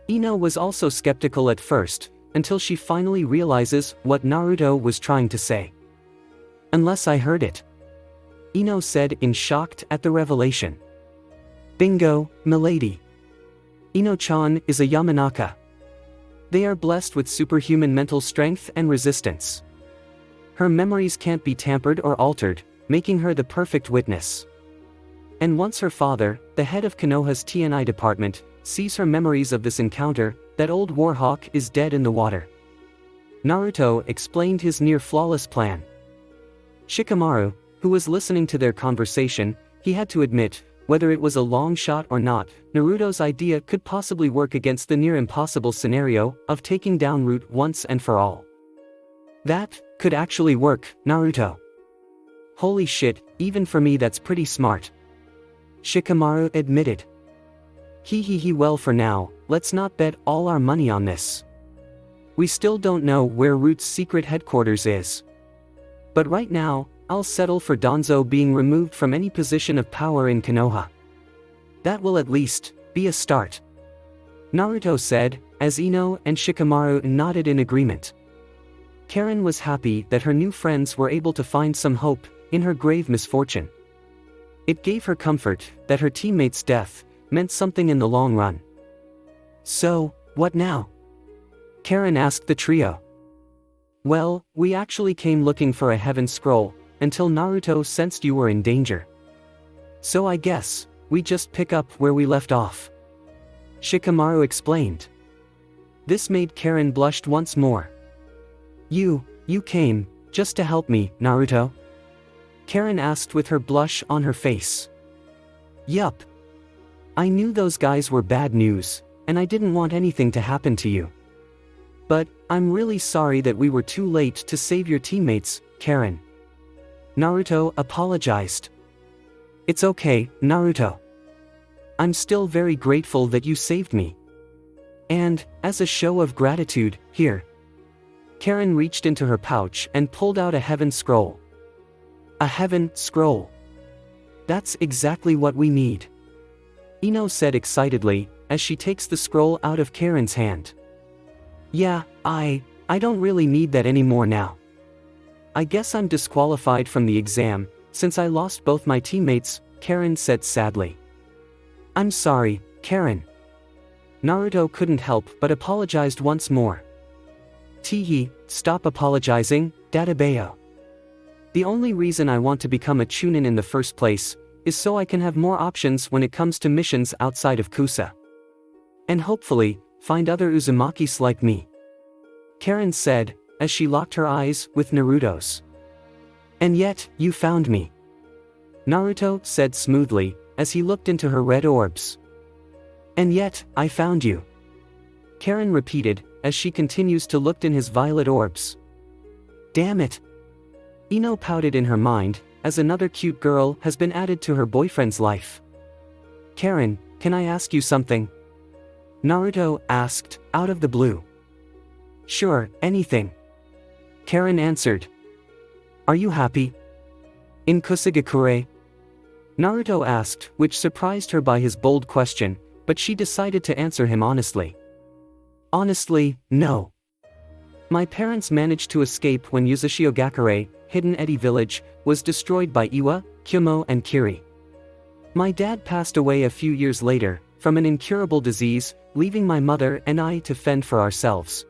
Ino was also skeptical at first, until she finally realizes what Naruto was trying to say. "Unless I heard it," Ino said in shocked at the revelation. "Bingo, milady. Ino-chan is a Yamanaka. They are blessed with superhuman mental strength and resistance. Her memories can't be tampered or altered, making her the perfect witness. And once her father, the head of Konoha's TNI department, sees her memories of this encounter, that old Warhawk is dead in the water." Naruto explained his near-flawless plan. Shikamaru, who was listening to their conversation, he had to admit, whether it was a long shot or not, Naruto's idea could possibly work against the near-impossible scenario of taking down Root once and for all. "That could actually work, Naruto. Holy shit, even for me that's pretty smart," Shikamaru admitted. Well, for now, let's not bet all our money on this. We still don't know where Root's secret headquarters is. But right now, I'll settle for Danzo being removed from any position of power in Konoha. That will at least be a start," Naruto said, as Ino and Shikamaru nodded in agreement. Karen was happy that her new friends were able to find some hope in her grave misfortune. It gave her comfort that her teammate's death meant something in the long run. "So, what now?" Karen asked the trio. "Well, we actually came looking for a heaven scroll, until Naruto sensed you were in danger. So I guess, we just pick up where we left off," Shikamaru explained. This made Karen blush once more. You came, just to help me, Naruto?" Karen asked with her blush on her face. "Yup. I knew those guys were bad news, and I didn't want anything to happen to you. But, I'm really sorry that we were too late to save your teammates, Karen." Naruto apologized. "It's okay, Naruto. I'm still very grateful that you saved me. And, as a show of gratitude, here." Karen reached into her pouch and pulled out a heaven scroll. "A heaven scroll. That's exactly what we need," Ino said excitedly, as she takes the scroll out of Karen's hand. "Yeah, I don't really need that anymore now. I guess I'm disqualified from the exam, since I lost both my teammates," Karen said sadly. "I'm sorry, Karen." Naruto couldn't help but apologized once more. "Teehee, stop apologizing, Dadabayo. The only reason I want to become a chunin in the first place is so I can have more options when it comes to missions outside of Kusa. And hopefully, find other Uzumakis like me," Karen said, as she locked her eyes with Naruto's. "And yet, you found me," Naruto said smoothly, as he looked into her red orbs. "And yet, I found you," Karen repeated, as she continues to look in his violet orbs. "Damn it." Ino pouted in her mind, as another cute girl has been added to her boyfriend's life. "Karen, can I ask you something?" Naruto asked, out of the blue. "Sure, anything," Karen answered. "Are you happy in Kusagakure?" Naruto asked, which surprised her by his bold question, but she decided to answer him honestly. "Honestly, no. My parents managed to escape when Yuzashio-gakure, Hidden Edi Village, was destroyed by Iwa, Kyumo and Kiri. My dad passed away a few years later, from an incurable disease, leaving my mother and I to fend for ourselves.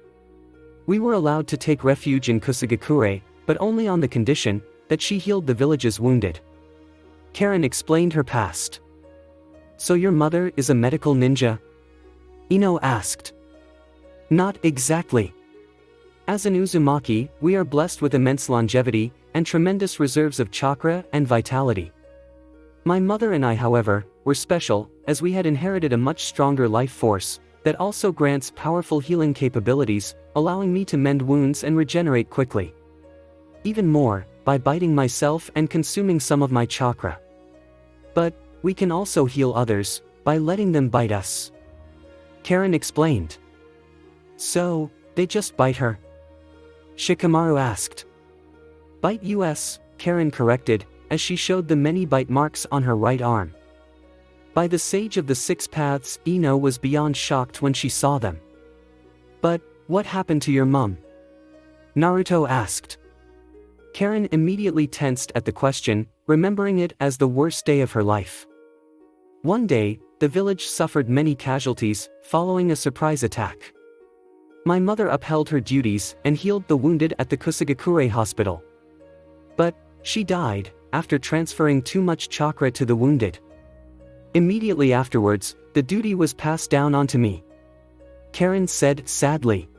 We were allowed to take refuge in Kusagakure, but only on the condition that she healed the village's wounded." Karen explained her past. "So your mother is a medical ninja?" Ino asked. "Not exactly. As an Uzumaki, we are blessed with immense longevity, and tremendous reserves of chakra and vitality. My mother and I, however, were special, as we had inherited a much stronger life force, that also grants powerful healing capabilities, allowing me to mend wounds and regenerate quickly. Even more, by biting myself and consuming some of my chakra. But, we can also heal others, by letting them bite us," Karen explained. "So, they just bite her?" Shikamaru asked. "Bite us," Karen corrected, as she showed the many bite marks on her right arm. By the Sage of the Six Paths, Ino was beyond shocked when she saw them. "But, what happened to your mum?" Naruto asked. Karen immediately tensed at the question, remembering it as the worst day of her life. One day, the village suffered many casualties, following a surprise attack. My mother upheld her duties and healed the wounded at the Kusagakure hospital. But, she died, after transferring too much chakra to the wounded. Immediately afterwards, the duty was passed down onto me," Karen said sadly.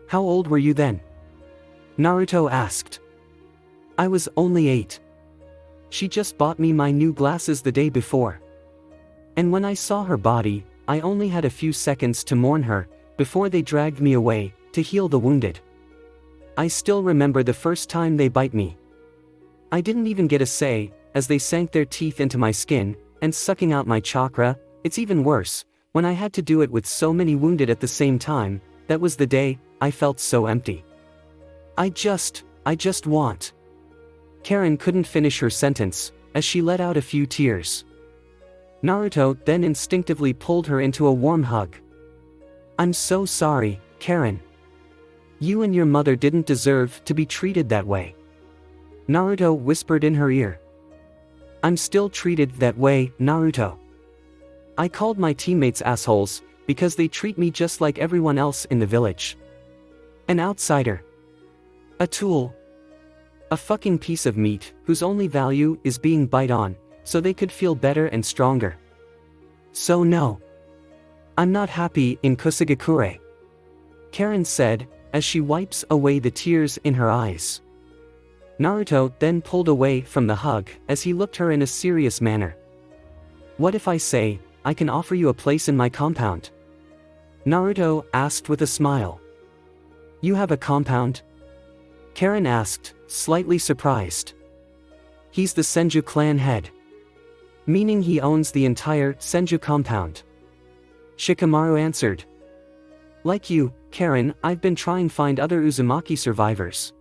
"How old were you then?" Naruto asked. "I was only 8. She just bought me my new glasses the day before. And when I saw her body, I only had a few seconds to mourn her, before they dragged me away, to heal the wounded. I still remember the first time they bite me. I didn't even get a say, as they sank their teeth into my skin, and sucking out my chakra, it's even worse, when I had to do it with so many wounded at the same time, that was the day I felt so empty. I just want. Karen couldn't finish her sentence, as she let out a few tears. Naruto then instinctively pulled her into a warm hug. I'm so sorry, Karen. You and your mother didn't deserve to be treated that way. Naruto whispered in her ear. I'm still treated that way, Naruto. I called my teammates assholes, because they treat me just like everyone else in the village. An outsider. A tool. A fucking piece of meat, whose only value is being bite on, so they could feel better and stronger. So no. I'm not happy in Kusagakure. Karen said, as she wipes away the tears in her eyes. Naruto then pulled away from the hug as he looked her in a serious manner. What if I say, I can offer you a place in my compound? Naruto asked with a smile. You have a compound? Karen asked, slightly surprised. He's the Senju clan head. Meaning he owns the entire Senju compound. Shikamaru answered. Like you, Karen, I've been trying to find other Uzumaki survivors.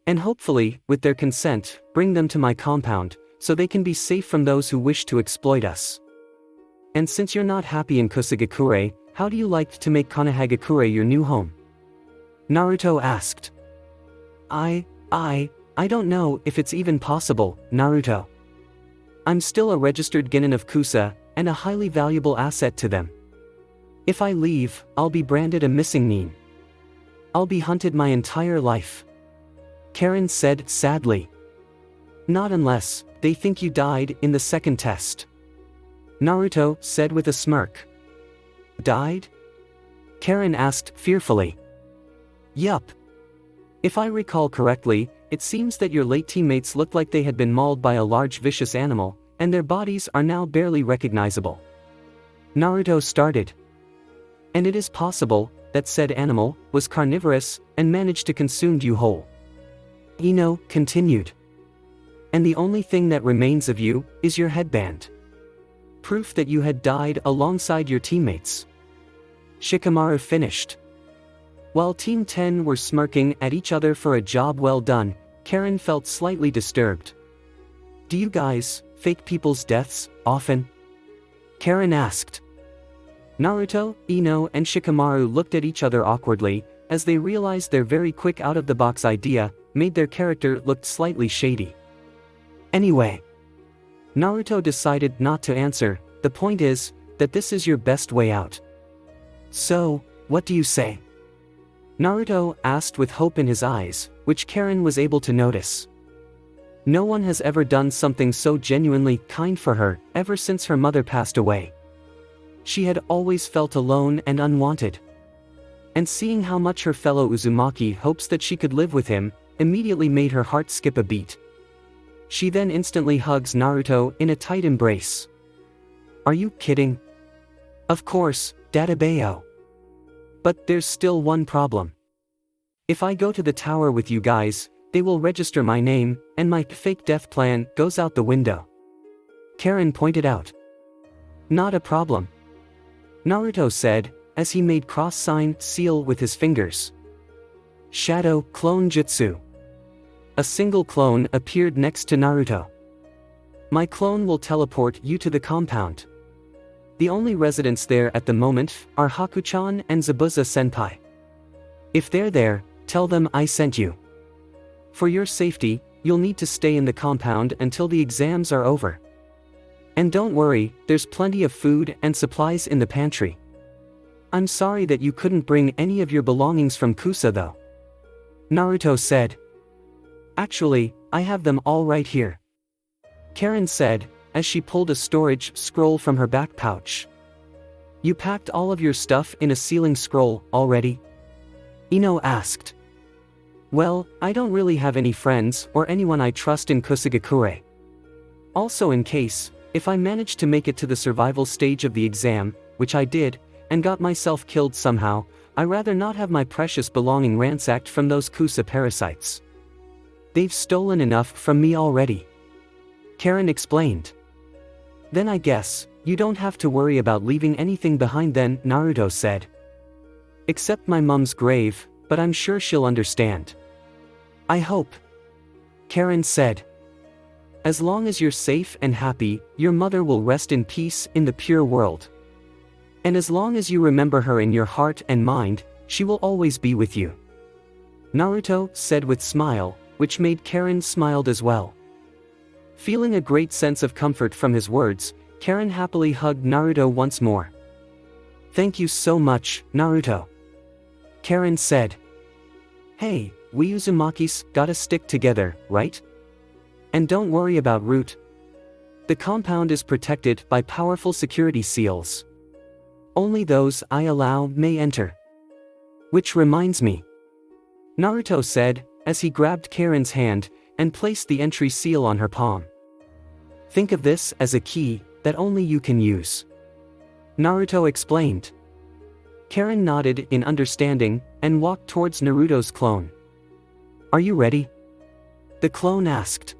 And hopefully, with their consent, bring them to my compound, so they can be safe from those who wish to exploit us. And since you're not happy in Kusagakure, how do you like to make Konohagakure your new home? Naruto asked. I don't know if it's even possible, Naruto. I'm still a registered genin of Kusa, and a highly valuable asset to them. If I leave, I'll be branded a missing nin. I'll be hunted my entire life. Karen said sadly. Not unless they think you died in the second test. Naruto said with a smirk. Died? Karen asked fearfully. Yup. If I recall correctly, it seems that your late teammates looked like they had been mauled by a large vicious animal, and their bodies are now barely recognizable. Naruto started. And it is possible that said animal was carnivorous and managed to consume you whole. Ino continued. And the only thing that remains of you is your headband. Proof that you had died alongside your teammates. Shikamaru finished. While Team 10 were smirking at each other for a job well done, Karen felt slightly disturbed. Do you guys fake people's deaths often? Karen asked. Naruto, Ino and Shikamaru looked at each other awkwardly, as they realized their very quick out-of-the-box idea made their character look slightly shady. Anyway, Naruto decided not to answer. The point is that this is your best way out. So, what do you say? Naruto asked with hope in his eyes, which Karen was able to notice. No one has ever done something so genuinely kind for her ever since her mother passed away. She had always felt alone and unwanted. And seeing how much her fellow Uzumaki hopes that she could live with him, immediately made her heart skip a beat. She then instantly hugs Naruto in a tight embrace. Are you kidding? Of course, Dadabayo. But there's still one problem. If I go to the tower with you guys, they will register my name, and my fake death plan goes out the window. Karen pointed out. Not a problem. Naruto said, as he made cross-sign seal with his fingers. Shadow Clone Jutsu. A single clone appeared next to Naruto. My clone will teleport you to the compound. The only residents there at the moment are Haku-chan and Zabuza-senpai. If they're there, tell them I sent you. For your safety, you'll need to stay in the compound until the exams are over. And don't worry, there's plenty of food and supplies in the pantry. I'm sorry that you couldn't bring any of your belongings from Kusa though. Naruto said. Actually, I have them all right here. Karen said, as she pulled a storage scroll from her back pouch. You packed all of your stuff in a sealing scroll already? Ino asked. Well, I don't really have any friends or anyone I trust in Kusagakure. Also in case, if I manage to make it to the survival stage of the exam, which I did, and got myself killed somehow, I'd rather not have my precious belonging ransacked from those Kusa parasites. They've stolen enough from me already. Karen explained. Then I guess, You don't have to worry about leaving anything behind then, Naruto said. Except my mom's grave, but I'm sure she'll understand. I hope. Karen said. As long as you're safe and happy, your mother will rest in peace in the pure world. And as long as you remember her in your heart and mind, she will always be with you. Naruto said with smile, which made Karen smiled as well. Feeling a great sense of comfort from his words, Karen happily hugged Naruto once more. Thank you so much, Naruto. Karen said. Hey, we Uzumakis gotta stick together, right? And don't worry about Root. The compound is protected by powerful security seals. Only those I allow may enter. Which reminds me. Naruto said, as he grabbed Karen's hand and placed the entry seal on her palm. Think of this as a key that only you can use. Naruto explained. Karen nodded in understanding and walked towards Naruto's clone. Are you ready? The clone asked.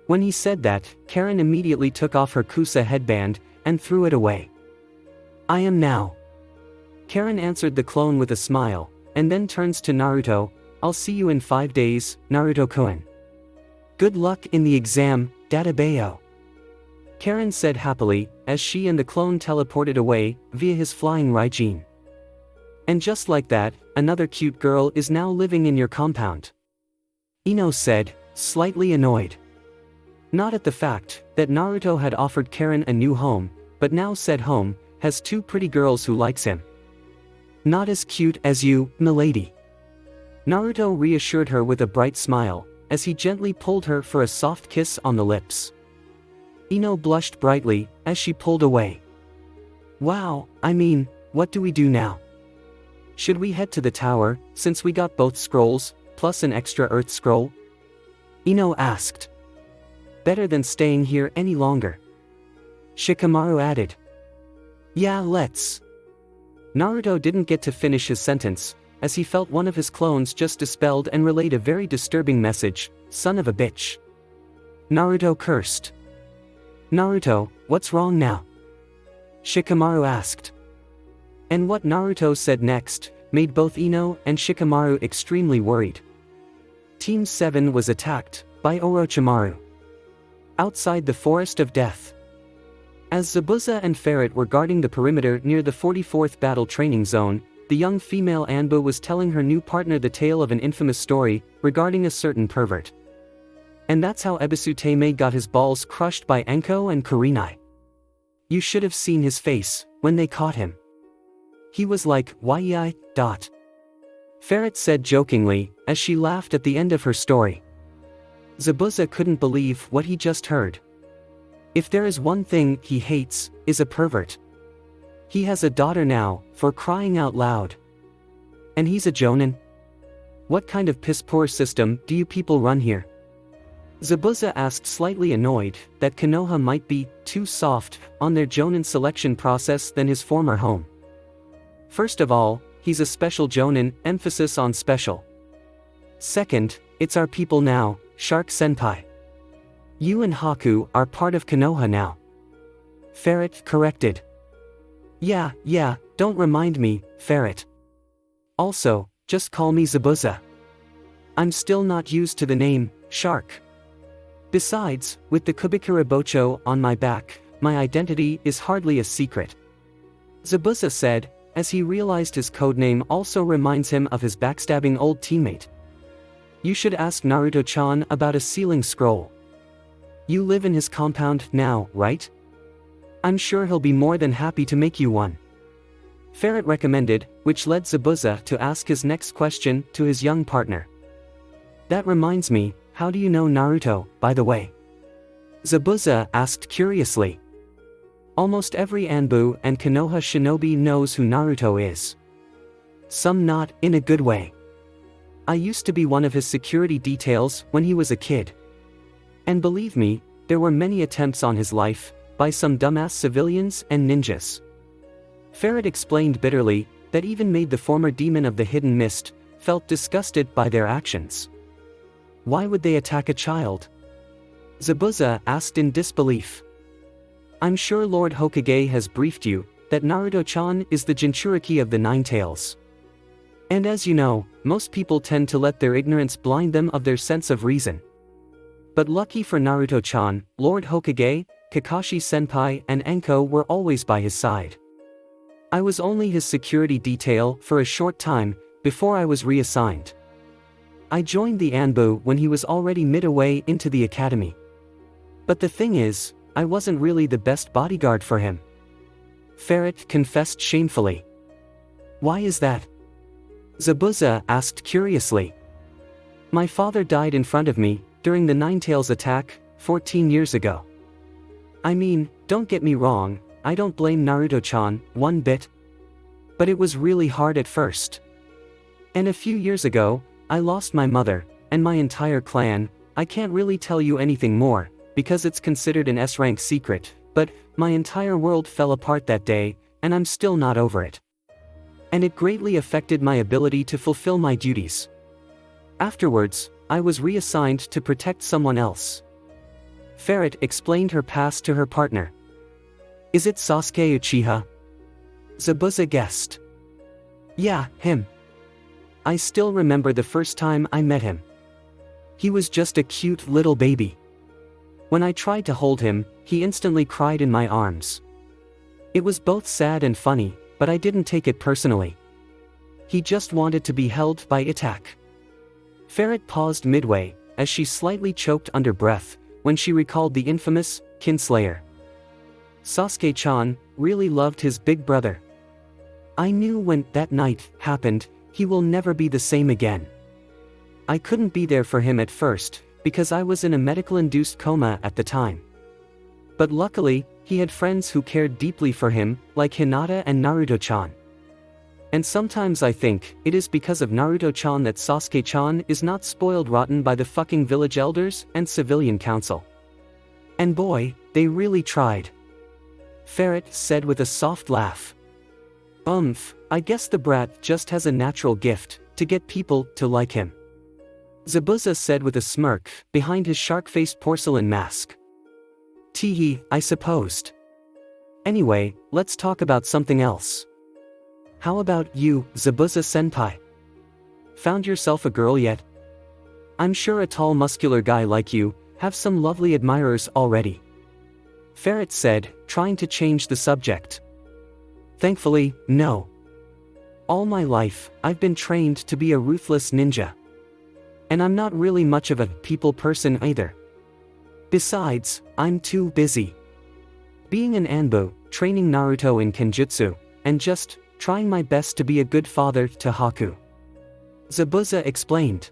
When he said that, Karen immediately took off her Kusa headband and threw it away. I am now. Karen answered the clone with a smile, and then turns to Naruto. I'll see you in 5 days, Naruto-kun. Good luck in the exam, Dadabayo. Karen said happily, as she and the clone teleported away, via his flying Raijin. And just like that, another cute girl is now living in your compound. Ino said, slightly annoyed. Not at the fact that Naruto had offered Karen a new home, but now said home has 2 pretty girls who likes him. Not as cute as you, milady. Naruto reassured her with a bright smile, as he gently pulled her for a soft kiss on the lips. Ino blushed brightly, as she pulled away. Wow, I mean, what do we do now? Should we head to the tower, since we got both scrolls, plus an extra earth scroll? Ino asked. Better than staying here any longer. Shikamaru added. Yeah, let's. Naruto didn't get to finish his sentence, as he felt one of his clones just dispelled and relayed a very disturbing message, son of a bitch. Naruto cursed. Naruto, what's wrong now? Shikamaru asked. And what Naruto said next, made both Ino and Shikamaru extremely worried. Team 7 was attacked by Orochimaru. Outside the Forest of Death. As Zabuza and Ferret were guarding the perimeter near the 44th Battle Training Zone, the young female Anbu was telling her new partner the tale of an infamous story regarding a certain pervert. And that's how Ebisu Teimei got his balls crushed by Enko and Kurenai. You should have seen his face when they caught him. He was like, why? Ferret said jokingly, as she laughed at the end of her story. Zabuza couldn't believe what he just heard. If there is one thing he hates, is a pervert. He has a daughter now, for crying out loud. And he's a jonin? What kind of piss-poor system do you people run here? Zabuza asked, slightly annoyed that Konoha might be too soft on their jonin selection process than his former home. First of all, he's a special jonin, emphasis on special. Second, it's our people now, Shark Senpai. You and Haku are part of Konoha now. Ferret corrected. Yeah, don't remind me, Ferret. Also, just call me Zabuza. I'm still not used to the name, Shark. Besides, with the Kubikura Bocho on my back, my identity is hardly a secret. Zabuza said, as he realized his codename also reminds him of his backstabbing old teammate. You should ask Naruto-chan about a sealing scroll. You live in his compound now, right? I'm sure he'll be more than happy to make you one. Ferret recommended, which led Zabuza to ask his next question to his young partner. That reminds me, how do you know Naruto, by the way? Zabuza asked curiously. Almost every Anbu and Konoha shinobi knows who Naruto is. Some not, in a good way. I used to be one of his security details when he was a kid. And believe me, there were many attempts on his life, by some dumbass civilians and ninjas. Ferret explained bitterly, that even made the former demon of the hidden mist, felt disgusted by their actions. Why would they attack a child? Zabuza asked in disbelief. I'm sure Lord Hokage has briefed you that Naruto-chan is the Jinchuriki of the Nine Tails. And as you know, most people tend to let their ignorance blind them of their sense of reason. But lucky for Naruto-chan, Lord Hokage, Kakashi-senpai and Anko were always by his side. I was only his security detail for a short time, before I was reassigned. I joined the Anbu when he was already midway into the academy. But the thing is, I wasn't really the best bodyguard for him. Ferret confessed shamefully. Why is that? Zabuza asked curiously. My father died in front of me, during the Ninetales attack, 14 years ago. I mean, don't get me wrong, I don't blame Naruto-chan, one bit. But it was really hard at first. And a few years ago, I lost my mother, and my entire clan. I can't really tell you anything more, because it's considered an S-rank secret, but my entire world fell apart that day, and I'm still not over it. And it greatly affected my ability to fulfill my duties. Afterwards, I was reassigned to protect someone else. Ferret explained her past to her partner. Is it Sasuke Uchiha? Zabuza guessed. Yeah, him. I still remember the first time I met him. He was just a cute little baby. When I tried to hold him, he instantly cried in my arms. It was both sad and funny, but I didn't take it personally. He just wanted to be held by Itak. Ferret paused midway, as she slightly choked under breath, when she recalled the infamous Kinslayer. Sasuke-chan really loved his big brother. I knew when that night happened, he will never be the same again. I couldn't be there for him at first, because I was in a medical-induced coma at the time. But luckily, he had friends who cared deeply for him, like Hinata and Naruto-chan. And sometimes I think, it is because of Naruto-chan that Sasuke-chan is not spoiled rotten by the fucking village elders and civilian council. And boy, they really tried. Ferret said with a soft laugh. I guess the brat just has a natural gift, to get people to like him. Zabuza said with a smirk, behind his shark-faced porcelain mask. Teehee, I supposed. Anyway, let's talk about something else. How about you, Zabuza-senpai? Found yourself a girl yet? I'm sure a tall muscular guy like you, have some lovely admirers already. Ferret said, trying to change the subject. Thankfully, no. All my life, I've been trained to be a ruthless ninja. And I'm not really much of a people person either. Besides, I'm too busy being an Anbu, training Naruto in Kenjutsu, and just trying my best to be a good father to Haku. Zabuza explained.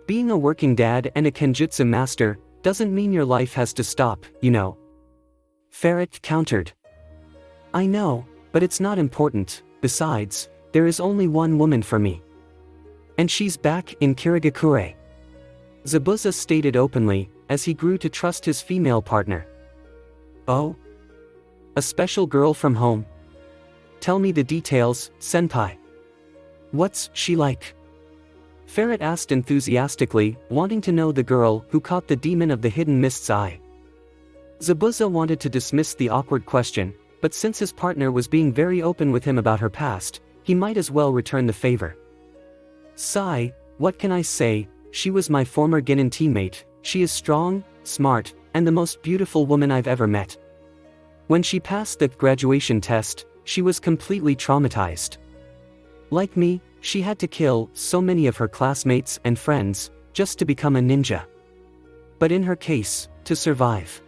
Being a working dad and a Kenjutsu master doesn't mean your life has to stop, you know. Ferret countered. I know, but it's not important. Besides, there is only one woman for me. And she's back in Kirigakure. Zabuza stated openly, as he grew to trust his female partner. Oh? A special girl from home? Tell me the details, senpai. What's she like? Ferret asked enthusiastically, wanting to know the girl who caught the demon of the hidden mist's eye. Zabuza wanted to dismiss the awkward question, but since his partner was being very open with him about her past, he might as well return the favor. Sigh, what can I say, she was my former Genin teammate. She is strong, smart, and the most beautiful woman I've ever met. When she passed the graduation test, she was completely traumatized. Like me, she had to kill so many of her classmates and friends, just to become a ninja. But in her case, to survive.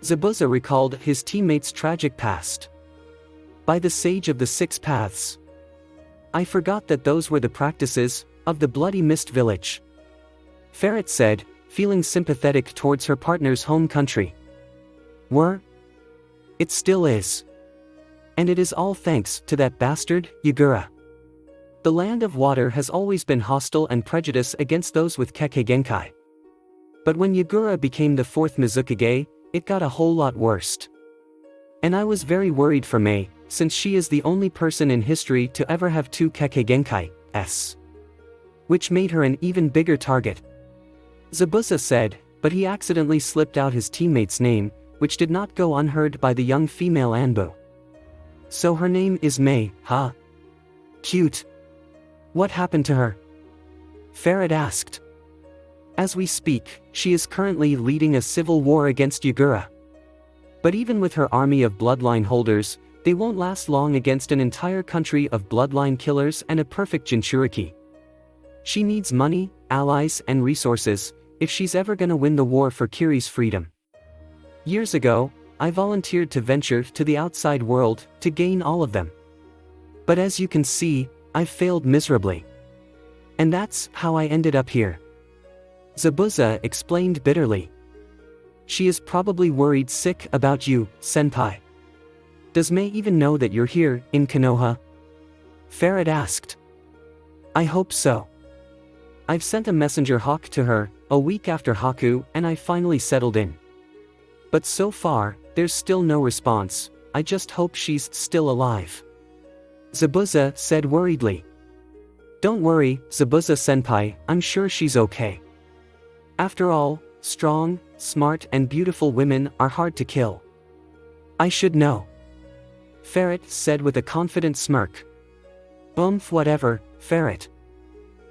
Zabuza recalled his teammate's tragic past. By the Sage of the Six Paths. I forgot that those were the practices of the Bloody Mist Village. Ferret said, feeling sympathetic towards her partner's home country. It still is. And it is all thanks to that bastard, Yagura. The Land of Water has always been hostile and prejudiced against those with Kekkei Genkai. But when Yagura became the fourth Mizukage, it got a whole lot worse. And I was very worried for Mei, since she is the only person in history to ever have two Kekkei Genkais. Which made her an even bigger target. Zabuza said, but he accidentally slipped out his teammate's name, which did not go unheard by the young female Anbu. So her name is Mei, huh? Cute. What happened to her? Ferret asked. As we speak, she is currently leading a civil war against Yagura. But even with her army of bloodline holders, they won't last long against an entire country of bloodline killers and a perfect Jinchuriki. She needs money, allies, and resources, if she's ever gonna win the war for Kiri's freedom. Years ago, I volunteered to venture to the outside world to gain all of them. But as you can see, I've failed miserably. And that's how I ended up here. Zabuza explained bitterly. She is probably worried sick about you, senpai. Does Mei even know that you're here, in Konoha? Ferret asked. I hope so. I've sent a messenger hawk to her, a week after Haku and I finally settled in. But so far, there's still no response. I just hope she's still alive. Zabuza said worriedly. Don't worry, Zabuza-senpai, I'm sure she's okay. After all, strong, smart and beautiful women are hard to kill. I should know. Ferret said with a confident smirk. Whatever, Ferret.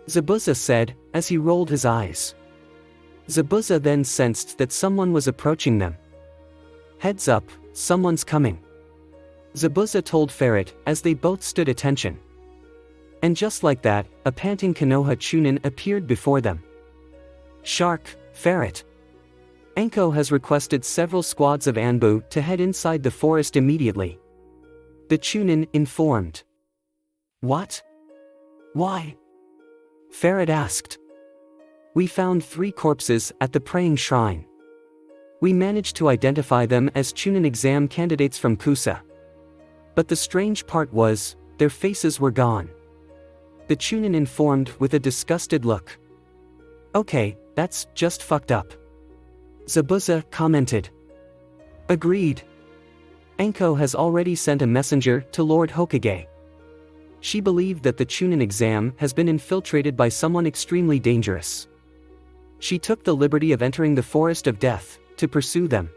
Zabuza said, as he rolled his eyes. Zabuza then sensed that someone was approaching them. Heads up, someone's coming. Zabuza told Ferret as they both stood attention. And just like that, a panting Konoha Chunin appeared before them. Shark, Ferret. Enko has requested several squads of Anbu to head inside the forest immediately. The Chunin informed. What? Why? Ferret asked. We found 3 corpses at the praying shrine. We managed to identify them as Chunin exam candidates from Kusa. But the strange part was, their faces were gone. The Chunin informed with a disgusted look. Okay, that's just fucked up. Zabuza commented. Agreed. Enko has already sent a messenger to Lord Hokage. She believed that the Chunin exam has been infiltrated by someone extremely dangerous. She took the liberty of entering the forest of death to pursue them.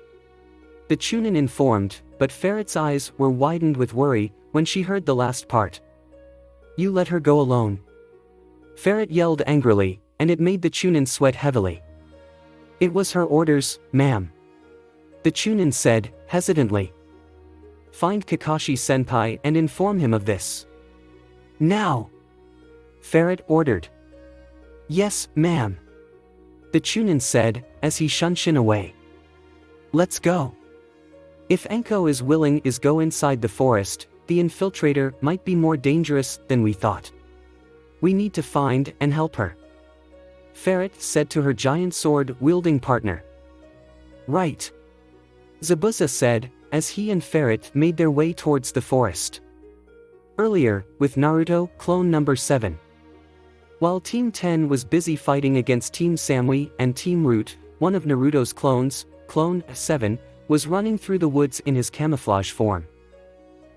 The Chunin informed, but Ferret's eyes were widened with worry when she heard the last part. You let her go alone. Ferret yelled angrily, and it made the Chunin sweat heavily. It was her orders, ma'am. The Chunin said, hesitantly. Find Kakashi-senpai and inform him of this. Now! Ferret ordered. Yes, ma'am. The Chunin said, as he shunshin away. Let's go. If Enko is willing to go inside the forest, the infiltrator might be more dangerous than we thought. We need to find and help her. Ferret said to her giant sword-wielding partner. Right. Zabuza said, as he and Ferret made their way towards the forest. Earlier, with Naruto, clone number 7. While Team 10 was busy fighting against Team Samui and Team Root, one of Naruto's clones, Clone 7, was running through the woods in his camouflage form.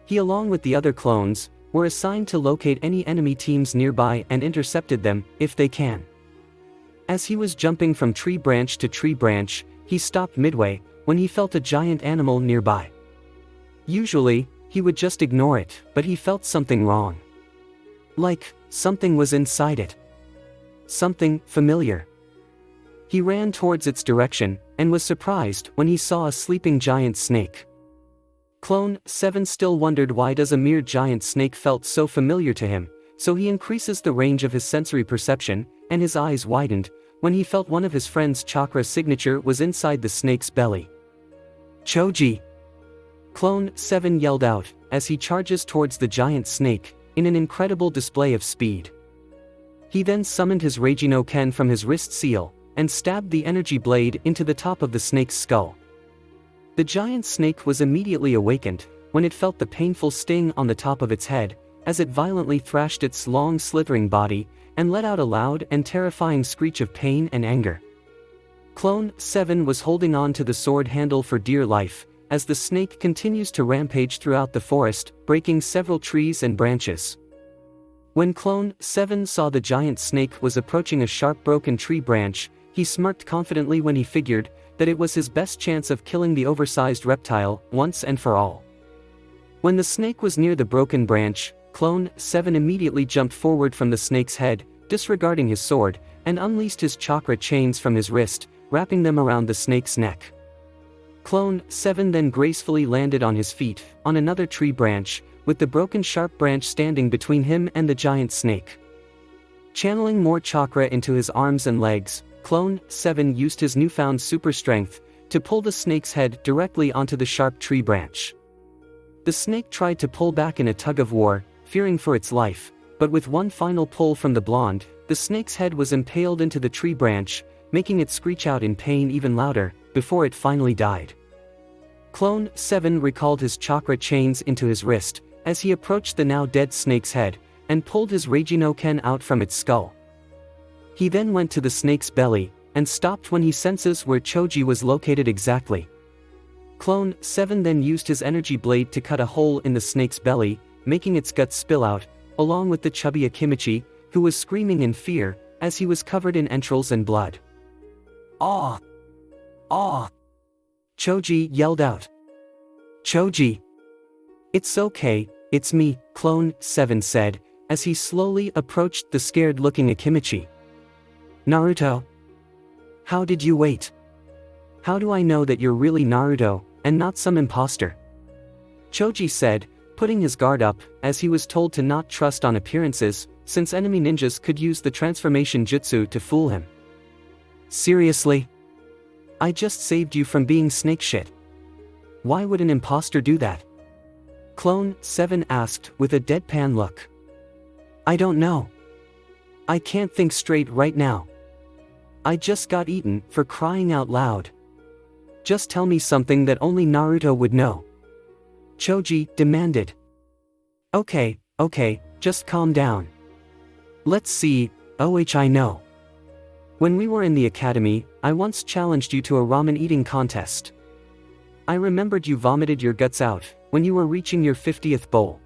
He along with the other clones, were assigned to locate any enemy teams nearby and intercepted them, if they can. As he was jumping from tree branch to tree branch, he stopped midway, when he felt a giant animal nearby. Usually, he would just ignore it, but he felt something wrong. Like, something was inside it. Something familiar. He ran towards its direction, and was surprised when he saw a sleeping giant snake. Clone 7 still wondered why does a mere giant snake felt so familiar to him, so he increases the range of his sensory perception, and his eyes widened, when he felt one of his friend's chakra signature was inside the snake's belly. Choji! Clone 7 yelled out, as he charges towards the giant snake, in an incredible display of speed. He then summoned his Reiji Ken from his wrist seal, and stabbed the energy blade into the top of the snake's skull. The giant snake was immediately awakened, when it felt the painful sting on the top of its head, as it violently thrashed its long slithering body, and let out a loud and terrifying screech of pain and anger. Clone 7 was holding on to the sword handle for dear life, as the snake continues to rampage throughout the forest, breaking several trees and branches. When Clone 7 saw the giant snake was approaching a sharp broken tree branch, he smirked confidently when he figured, that it was his best chance of killing the oversized reptile, once and for all. When the snake was near the broken branch, Clone 7 immediately jumped forward from the snake's head, disregarding his sword, and unleashed his chakra chains from his wrist, wrapping them around the snake's neck. Clone 7 then gracefully landed on his feet, on another tree branch, with the broken sharp branch standing between him and the giant snake. Channeling more chakra into his arms and legs, Clone 7 used his newfound super strength to pull the snake's head directly onto the sharp tree branch. The snake tried to pull back in a tug-of-war, fearing for its life, but with one final pull from the blonde, the snake's head was impaled into the tree branch, making it screech out in pain even louder, before it finally died. Clone 7 recalled his chakra chains into his wrist, as he approached the now dead snake's head, and pulled his Reijinoken out from its skull. He then went to the snake's belly, and stopped when he senses where Choji was located exactly. Clone 7 then used his energy blade to cut a hole in the snake's belly, making its guts spill out, along with the chubby Akimichi, who was screaming in fear, as he was covered in entrails and blood. "Ah! Ah!" Choji yelled out. "Choji! It's okay, it's me," Clone 7 said, as he slowly approached the scared-looking Akimichi. "Naruto? How did you wait? How do I know that you're really Naruto, and not some imposter?" Choji said, putting his guard up, as he was told to not trust on appearances, since enemy ninjas could use the transformation jutsu to fool him. "Seriously? I just saved you from being snake shit. Why would an imposter do that?" Clone 7 asked with a deadpan look. "I don't know. I can't think straight right now. I just got eaten, for crying out loud. Just tell me something that only Naruto would know," Choji demanded. Okay, just calm down. Let's see, I know. When we were in the academy, I once challenged you to a ramen eating contest. I remembered you vomited your guts out, when you were reaching your 50th bowl.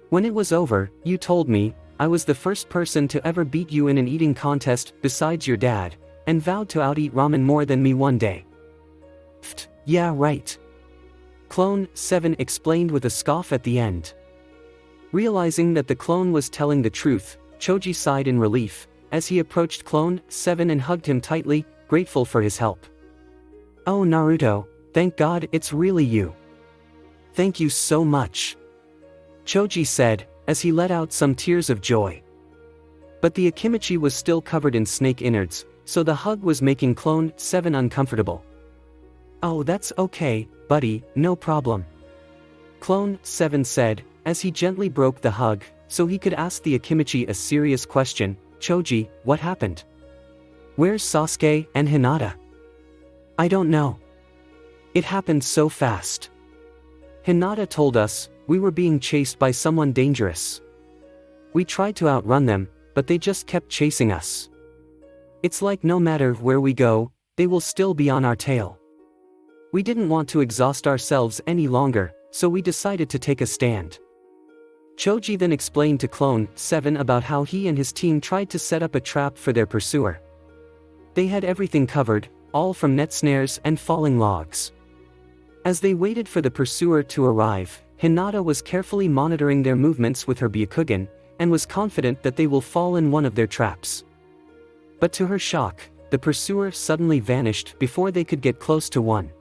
When it was over, you told me, I was the first person to ever beat you in an eating contest besides your dad, and vowed to out-eat ramen more than me one day. Pfft, yeah right. Clone 7 explained with a scoff at the end. Realizing that the clone was telling the truth, Choji sighed in relief, as he approached Clone 7 and hugged him tightly, grateful for his help. "Oh Naruto, thank God it's really you. Thank you so much," Choji said, as he let out some tears of joy. But the Akimichi was still covered in snake innards, so the hug was making Clone 7 uncomfortable. "Oh that's okay, buddy, no problem," Clone 7 said, as he gently broke the hug, so he could ask the Akimichi a serious question. "Choji, what happened? Where's Sasuke and Hinata?" "I don't know. It happened so fast. Hinata told us, we were being chased by someone dangerous. We tried to outrun them, but they just kept chasing us. It's like no matter where we go, they will still be on our tail. We didn't want to exhaust ourselves any longer, so we decided to take a stand." Choji then explained to Clone 7 about how he and his team tried to set up a trap for their pursuer. They had everything covered, all from net snares and falling logs. As they waited for the pursuer to arrive, Hinata was carefully monitoring their movements with her Byakugan, and was confident that they will fall in one of their traps. But to her shock, the pursuer suddenly vanished before they could get close to one.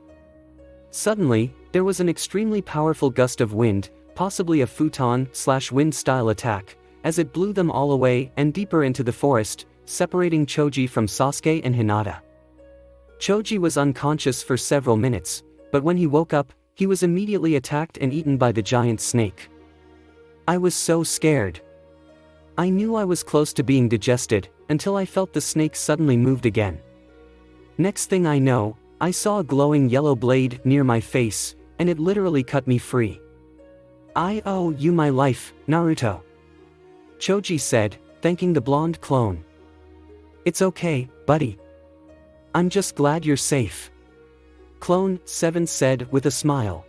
Suddenly, there was an extremely powerful gust of wind, possibly a futon/wind style attack, as it blew them all away and deeper into the forest, separating Choji from Sasuke and Hinata. Choji was unconscious for several minutes, but when he woke up, he was immediately attacked and eaten by the giant snake. "I was so scared. I knew I was close to being digested, until I felt the snake suddenly moved again. Next thing I know, I saw a glowing yellow blade near my face, and it literally cut me free. I owe you my life, Naruto," Choji said, thanking the blonde clone. "It's okay, buddy. I'm just glad you're safe," Clone 7 said with a smile.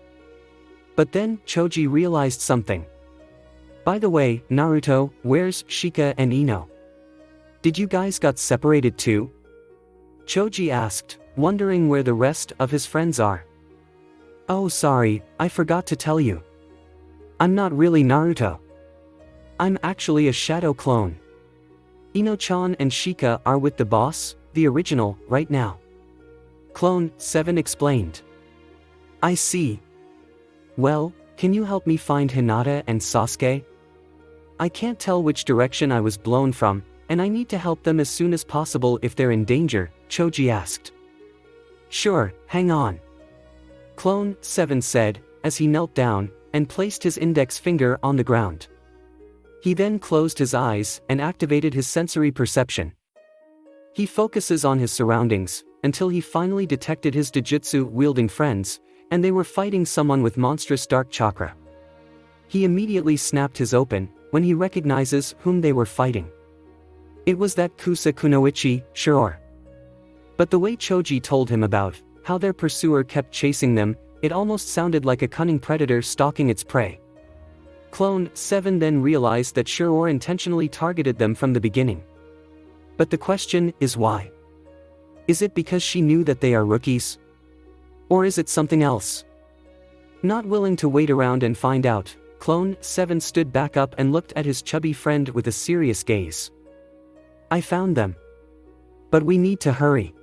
But then, Choji realized something. "By the way, Naruto, where's Shika and Ino? Did you guys got separated too?" Choji asked, wondering where the rest of his friends are. "Oh, sorry, I forgot to tell you. I'm not really Naruto. I'm actually a shadow clone. Ino-chan and Shika are with the boss, the original, right now." Clone 7 explained. "I see. Well, can you help me find Hinata and Sasuke? I can't tell which direction I was blown from, and I need to help them as soon as possible if they're in danger," Choji asked. "Sure, hang on," Clone 7 said, as he knelt down and placed his index finger on the ground. He then closed his eyes and activated his sensory perception. He focuses on his surroundings until he finally detected his Dojutsu-wielding friends, and they were fighting someone with monstrous dark chakra. He immediately snapped his open when he recognizes whom they were fighting. It was that Kusa Kunoichi, Shiror. But the way Choji told him about how their pursuer kept chasing them, it almost sounded like a cunning predator stalking its prey. Clone 7 then realized that Shiror intentionally targeted them from the beginning. But the question is why? Is it because she knew that they are rookies? Or is it something else? Not willing to wait around and find out, Clone 7 stood back up and looked at his chubby friend with a serious gaze. "I found them. But we need to hurry.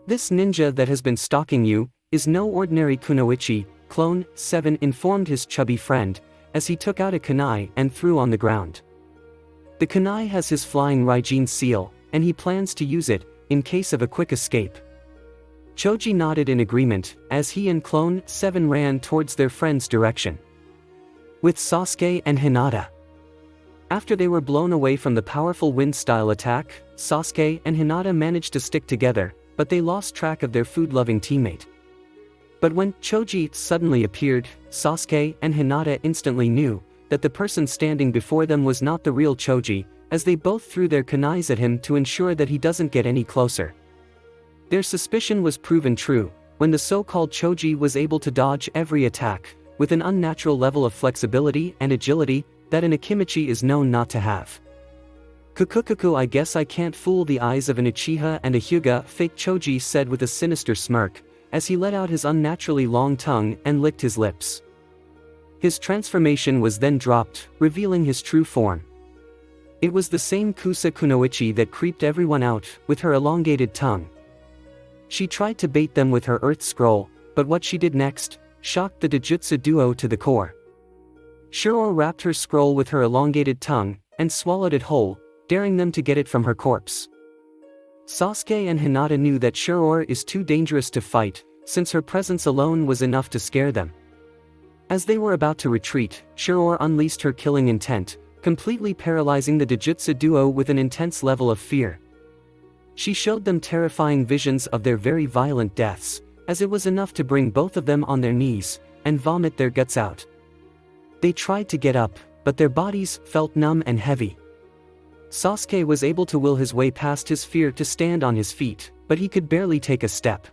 This ninja that has been stalking you is no ordinary kunoichi," Clone 7 informed his chubby friend, as he took out a kunai and threw on the ground. The kunai has his flying Raijin seal, and he plans to use it in case of a quick escape. Choji nodded in agreement as he and Clone 7 ran towards their friend's direction. With Sasuke and Hinata. After they were blown away from the powerful wind-style attack, Sasuke and Hinata managed to stick together, but they lost track of their food-loving teammate. But when Choji suddenly appeared, Sasuke and Hinata instantly knew that the person standing before them was not the real Choji, as they both threw their kunais at him to ensure that he doesn't get any closer. Their suspicion was proven true when the so-called Choji was able to dodge every attack with an unnatural level of flexibility and agility that an Akimichi is known not to have. "Kukukuku, I guess I can't fool the eyes of an Uchiha and a Hyuga," fake Choji said with a sinister smirk, as he let out his unnaturally long tongue and licked his lips. His transformation was then dropped, revealing his true form. It was the same Kusa Kunoichi that creeped everyone out with her elongated tongue. She tried to bait them with her earth scroll, but what she did next shocked the Dojutsu duo to the core. Shiror wrapped her scroll with her elongated tongue and swallowed it whole, daring them to get it from her corpse. Sasuke and Hinata knew that Shiror is too dangerous to fight, since her presence alone was enough to scare them. As they were about to retreat, Shiror unleashed her killing intent, completely paralyzing the Dojutsu duo with an intense level of fear. She showed them terrifying visions of their very violent deaths, as it was enough to bring both of them on their knees and vomit their guts out. They tried to get up, but their bodies felt numb and heavy. Sasuke was able to will his way past his fear to stand on his feet, but he could barely take a step.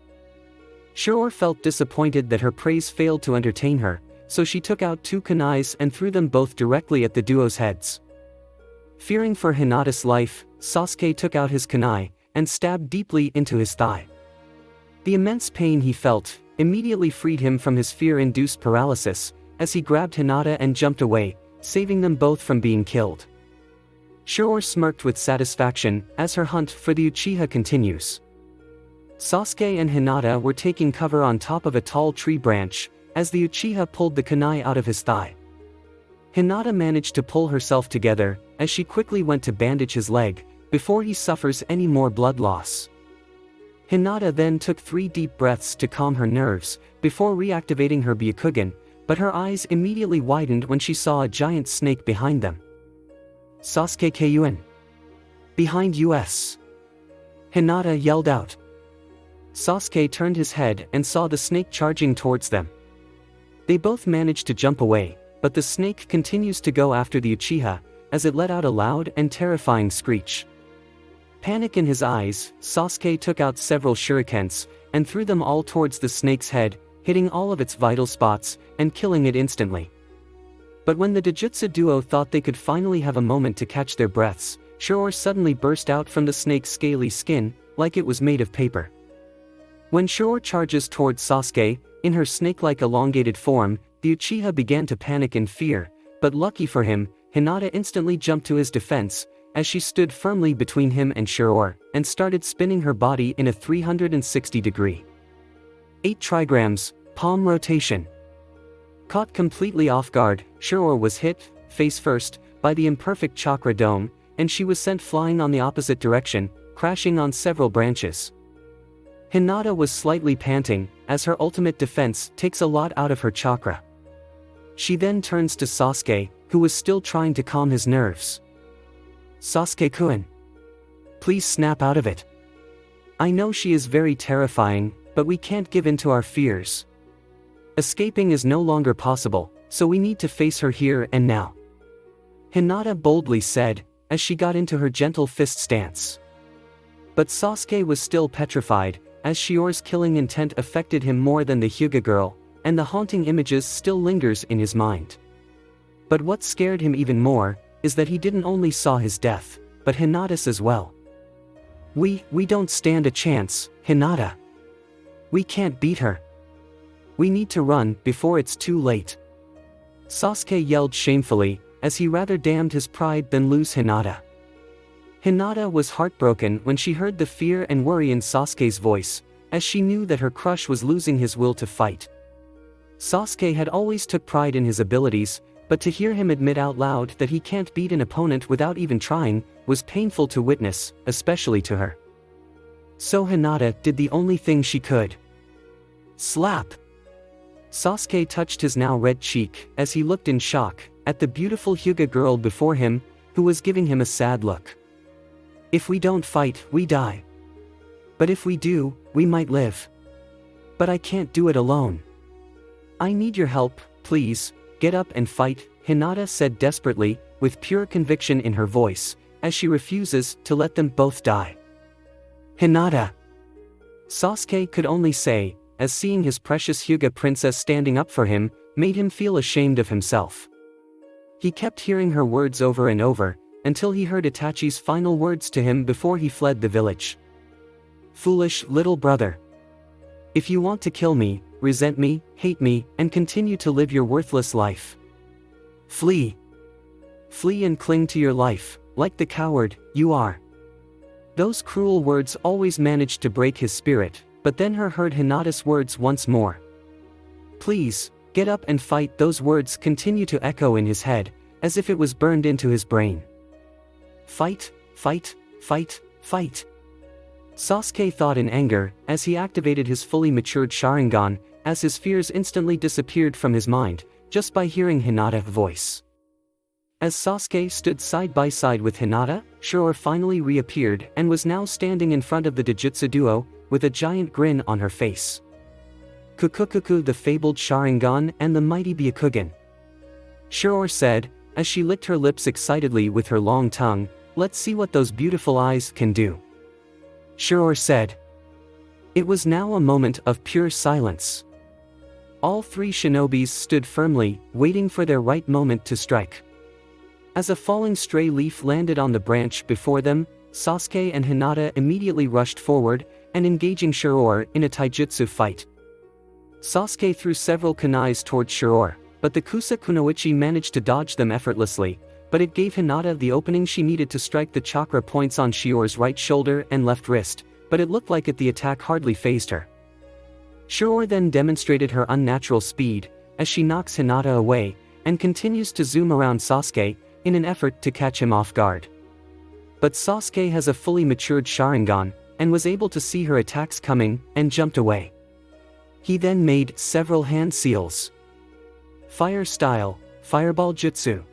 Shiror felt disappointed that her praise failed to entertain her, so she took out two kunais and threw them both directly at the duo's heads. Fearing for Hinata's life, Sasuke took out his kunai and stabbed deeply into his thigh. The immense pain he felt immediately freed him from his fear-induced paralysis, as he grabbed Hinata and jumped away, saving them both from being killed. Shiror smirked with satisfaction as her hunt for the Uchiha continues. Sasuke and Hinata were taking cover on top of a tall tree branch as the Uchiha pulled the kunai out of his thigh. Hinata managed to pull herself together as she quickly went to bandage his leg before he suffers any more blood loss. Hinata then took 3 deep breaths to calm her nerves before reactivating her Byakugan, but her eyes immediately widened when she saw a giant snake behind them. "Sasuke Kyuin! Behind us!" Hinata yelled out. Sasuke turned his head and saw the snake charging towards them. They both managed to jump away, but the snake continues to go after the Uchiha, as it let out a loud and terrifying screech. Panic in his eyes, Sasuke took out several shurikens and threw them all towards the snake's head, hitting all of its vital spots and killing it instantly. But when the Dojutsu duo thought they could finally have a moment to catch their breaths, Shiror suddenly burst out from the snake's scaly skin, like it was made of paper. When Shiro charges towards Sasuke, in her snake-like elongated form, the Uchiha began to panic in fear, but lucky for him, Hinata instantly jumped to his defense, as she stood firmly between him and Shiro, and started spinning her body in a 360-degree. 8 trigrams, palm rotation. Caught completely off guard, Shiro was hit, face first, by the imperfect chakra dome, and she was sent flying on the opposite direction, crashing on several branches. Hinata was slightly panting, as her ultimate defense takes a lot out of her chakra. She then turns to Sasuke, who was still trying to calm his nerves. Sasuke-kun. Please snap out of it. I know she is very terrifying, but we can't give in to our fears. Escaping is no longer possible, so we need to face her here and now. Hinata boldly said, as she got into her gentle fist stance. But Sasuke was still petrified, as Shiro's killing intent affected him more than the Hyuga girl, and the haunting images still lingers in his mind. But what scared him even more, is that he didn't only saw his death, but Hinata's as well. We don't stand a chance, Hinata. We can't beat her. We need to run before it's too late. Sasuke yelled shamefully, as he rather damned his pride than lose Hinata. Hinata was heartbroken when she heard the fear and worry in Sasuke's voice, as she knew that her crush was losing his will to fight. Sasuke had always took pride in his abilities, but to hear him admit out loud that he can't beat an opponent without even trying, was painful to witness, especially to her. So Hinata did the only thing she could. Slap! Sasuke touched his now red cheek, as he looked in shock, at the beautiful Hyuga girl before him, who was giving him a sad look. If we don't fight, we die. But if we do, we might live. But I can't do it alone. I need your help, please, get up and fight, Hinata said desperately, with pure conviction in her voice, as she refuses to let them both die. Hinata! Sasuke could only say, as seeing his precious Hyuga princess standing up for him, made him feel ashamed of himself. He kept hearing her words over and over, until he heard Itachi's final words to him before he fled the village. Foolish little brother. If you want to kill me, resent me, hate me, and continue to live your worthless life, flee. Flee and cling to your life, like the coward you are. Those cruel words always managed to break his spirit, but then he heard Hinata's words once more. Please, get up and fight. Those words continue to echo in his head, as if it was burned into his brain. Fight, fight, fight, fight. Sasuke thought in anger, as he activated his fully matured Sharingan, as his fears instantly disappeared from his mind, just by hearing Hinata's voice. As Sasuke stood side by side with Hinata, Shiro finally reappeared and was now standing in front of the Dojutsu duo, with a giant grin on her face. Kukukuku, the fabled Sharingan and the mighty Byakugan. Shiro said, as she licked her lips excitedly with her long tongue, let's see what those beautiful eyes can do. Shiro said. It was now a moment of pure silence. All 3 shinobis stood firmly, waiting for their right moment to strike. As a falling stray leaf landed on the branch before them, Sasuke and Hinata immediately rushed forward, and engaging Shiro in a taijutsu fight. Sasuke threw several kunais towards Shiro, but the Kusa Kunoichi managed to dodge them effortlessly, but it gave Hinata the opening she needed to strike the chakra points on Shiro's right shoulder and left wrist, but it looked like the attack hardly fazed her. Shiro then demonstrated her unnatural speed, as she knocks Hinata away, and continues to zoom around Sasuke, in an effort to catch him off guard. But Sasuke has a fully matured Sharingan, and was able to see her attacks coming, and jumped away. He then made several hand seals. Fire style, fireball jutsu.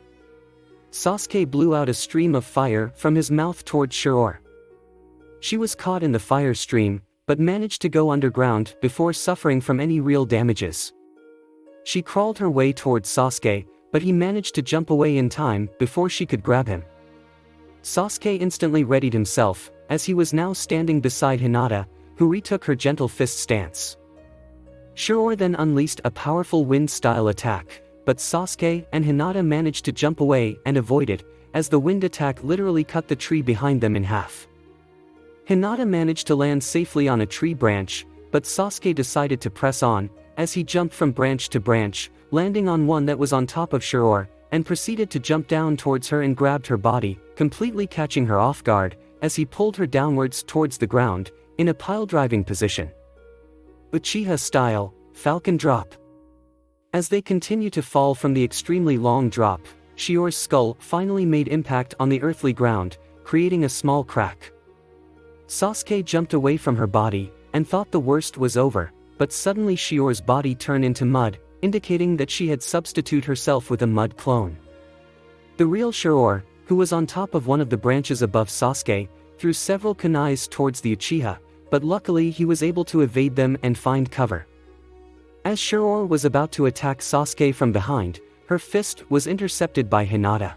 Sasuke blew out a stream of fire from his mouth towards Shiro. She was caught in the fire stream, but managed to go underground before suffering from any real damages. She crawled her way towards Sasuke, but he managed to jump away in time before she could grab him. Sasuke instantly readied himself, as he was now standing beside Hinata, who retook her gentle fist stance. Shiro then unleashed a powerful wind-style attack, but Sasuke and Hinata managed to jump away and avoid it, as the wind attack literally cut the tree behind them in half. Hinata managed to land safely on a tree branch, but Sasuke decided to press on, as he jumped from branch to branch, landing on one that was on top of Shiror, and proceeded to jump down towards her and grabbed her body, completely catching her off guard, as he pulled her downwards towards the ground, in a pile-driving position. Uchiha style, Falcon Drop. As they continue to fall from the extremely long drop, Shior's skull finally made impact on the earthly ground, creating a small crack. Sasuke jumped away from her body, and thought the worst was over, but suddenly Shior's body turned into mud, indicating that she had substituted herself with a mud clone. The real Shiror, who was on top of one of the branches above Sasuke, threw several kunais towards the Uchiha, but luckily he was able to evade them and find cover. As Shiror was about to attack Sasuke from behind, her fist was intercepted by Hinata.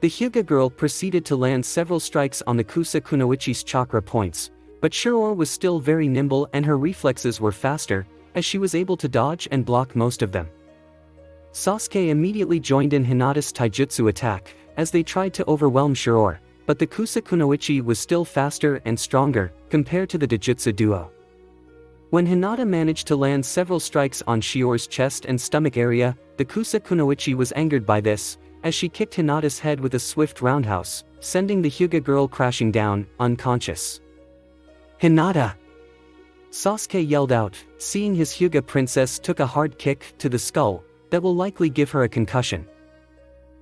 The Hyuga girl proceeded to land several strikes on the Kusa Kunoichi's chakra points, but Shiror was still very nimble and her reflexes were faster, as she was able to dodge and block most of them. Sasuke immediately joined in Hinata's taijutsu attack, as they tried to overwhelm Shiror, but the Kusa Kunoichi was still faster and stronger, compared to the Dojutsu duo. When Hinata managed to land several strikes on Shior's chest and stomach area, the Kusa Kunoichi was angered by this, as she kicked Hinata's head with a swift roundhouse, sending the Hyuga girl crashing down, unconscious. "Hinata!" Sasuke yelled out, seeing his Hyuga princess took a hard kick to the skull, that will likely give her a concussion.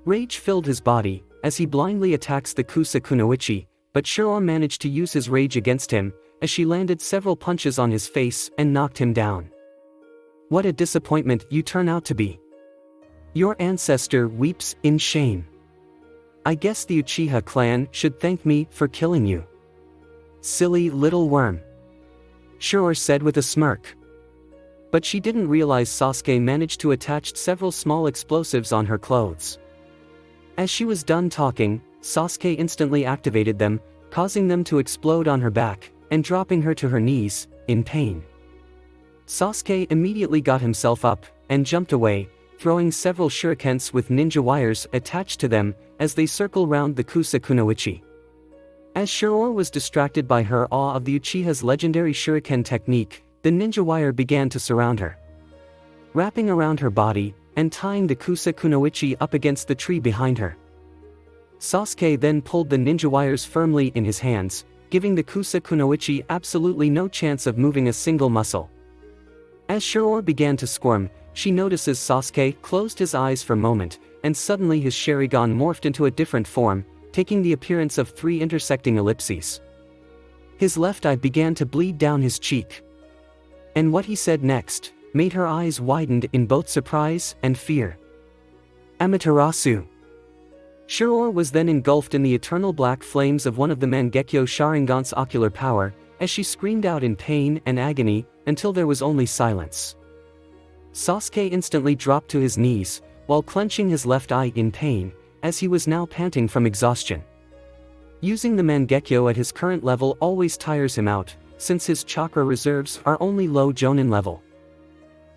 Rage filled his body, as he blindly attacks the Kusa Kunoichi, but Shiror managed to use his rage against him, as she landed several punches on his face and knocked him down. "What a disappointment you turn out to be. Your ancestor weeps in shame. I guess the Uchiha clan should thank me for killing you. Silly little worm," Shiror said with a smirk. But she didn't realize Sasuke managed to attach several small explosives on her clothes. As she was done talking, Sasuke instantly activated them, causing them to explode on her back, and dropping her to her knees, in pain. Sasuke immediately got himself up, and jumped away, throwing several shurikens with ninja wires attached to them, as they circle round the Kusa Kunoichi. As Shiror was distracted by her awe of the Uchiha's legendary shuriken technique, the ninja wire began to surround her, wrapping around her body, and tying the Kusa Kunoichi up against the tree behind her. Sasuke then pulled the ninja wires firmly in his hands, giving the Kusa Kunoichi absolutely no chance of moving a single muscle. As Shiror began to squirm, she notices Sasuke closed his eyes for a moment, and suddenly his Sharingan morphed into a different form, taking the appearance of 3 intersecting ellipses. His left eye began to bleed down his cheek. And what he said next made her eyes widened in both surprise and fear. "Amaterasu." Shiror was then engulfed in the eternal black flames of one of the Mangekyo Sharingan's ocular power, as she screamed out in pain and agony, until there was only silence. Sasuke instantly dropped to his knees, while clenching his left eye in pain, as he was now panting from exhaustion. Using the Mangekyo at his current level always tires him out, since his chakra reserves are only low Jonin level.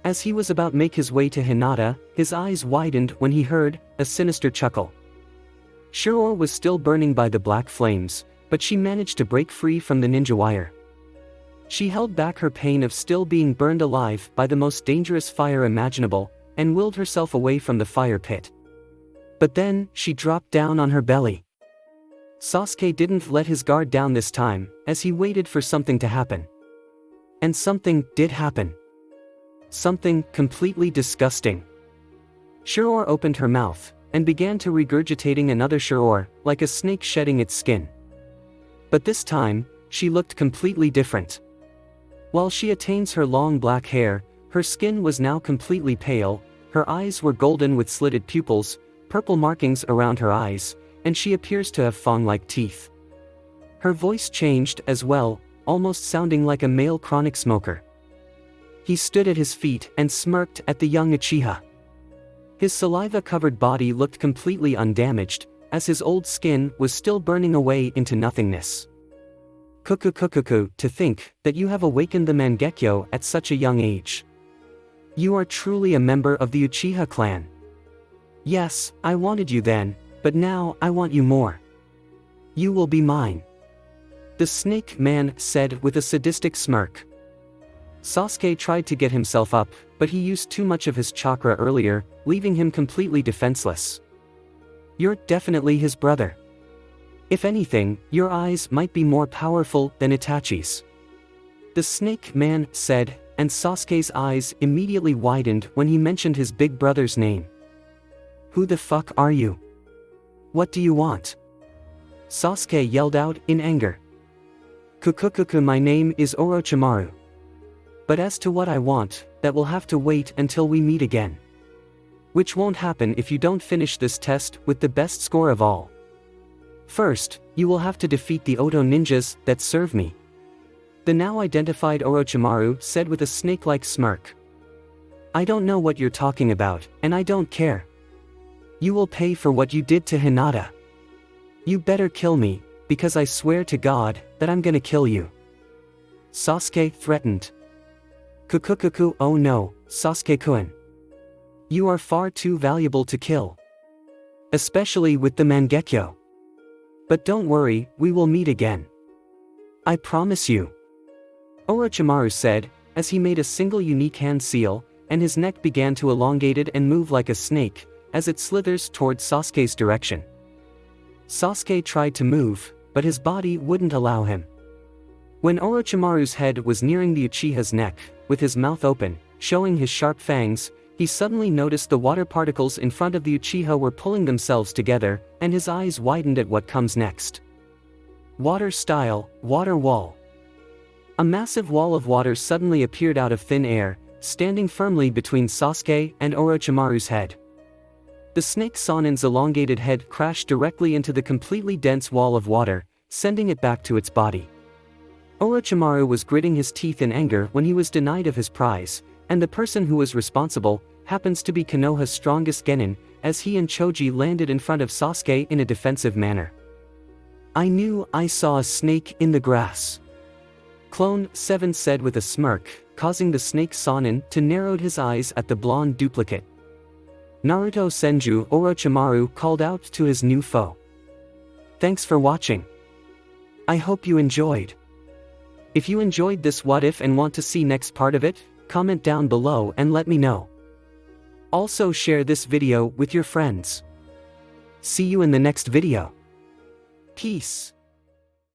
As he was about to make his way to Hinata, his eyes widened when he heard a sinister chuckle. Shiror was still burning by the black flames, but she managed to break free from the ninja wire. She held back her pain of still being burned alive by the most dangerous fire imaginable, and willed herself away from the fire pit. But then, she dropped down on her belly. Sasuke didn't let his guard down this time, as he waited for something to happen. And something did happen. Something completely disgusting. Shiror opened her mouth, and began to regurgitating another Shiror, like a snake shedding its skin. But this time, she looked completely different. While she attains her long black hair, her skin was now completely pale, her eyes were golden with slitted pupils, purple markings around her eyes, and she appears to have fang-like teeth. Her voice changed as well, almost sounding like a male chronic smoker. He stood at his feet and smirked at the young Uchiha. His saliva-covered body looked completely undamaged, as his old skin was still burning away into nothingness. "Kukukukuku, to think that you have awakened the Mangekyo at such a young age. You are truly a member of the Uchiha clan. Yes, I wanted you then, but now I want you more. You will be mine," the snake man said with a sadistic smirk. Sasuke tried to get himself up, but he used too much of his chakra earlier, leaving him completely defenseless. You're definitely his brother. If anything, your eyes might be more powerful than Itachi's. The snake man said, and Sasuke's eyes immediately widened when he mentioned his big brother's name. Who the fuck are you? What do you want? Sasuke yelled out in anger. Kukukuku, my name is Orochimaru. But as to what I want, that will have to wait until we meet again. Which won't happen if you don't finish this test with the best score of all. First, you will have to defeat the Oto ninjas that serve me. The now identified Orochimaru said with a snake-like smirk. I don't know what you're talking about, and I don't care. You will pay for what you did to Hinata. You better kill me, because I swear to God that I'm gonna kill you. Sasuke threatened. Kukukuku, oh no, Sasuke-kun. You are far too valuable to kill. Especially with the Mangekyo. But don't worry, we will meet again. I promise you. Orochimaru said, as he made a single unique hand seal, and his neck began to elongate it and move like a snake, as it slithers toward Sasuke's direction. Sasuke tried to move, but his body wouldn't allow him. When Orochimaru's head was nearing the Uchiha's neck, with his mouth open, showing his sharp fangs, he suddenly noticed the water particles in front of the Uchiha were pulling themselves together, and his eyes widened at what comes next. Water style, water wall. A massive wall of water suddenly appeared out of thin air, standing firmly between Sasuke and Orochimaru's head. The snake Sanin's elongated head crashed directly into the completely dense wall of water, sending it back to its body. Orochimaru was gritting his teeth in anger when he was denied of his prize, and the person who was responsible happens to be Konoha's strongest genin, as he and Choji landed in front of Sasuke in a defensive manner. I knew I saw a snake in the grass. Clone 7 said with a smirk, causing the snake Sanin to narrow his eyes at the blonde duplicate. Naruto Senju Orochimaru called out to his new foe. Thanks for watching. I hope you enjoyed. If you enjoyed this what if and want to see next part of it, comment down below and let me know. Also share this video with your friends. See you in the next video. Peace.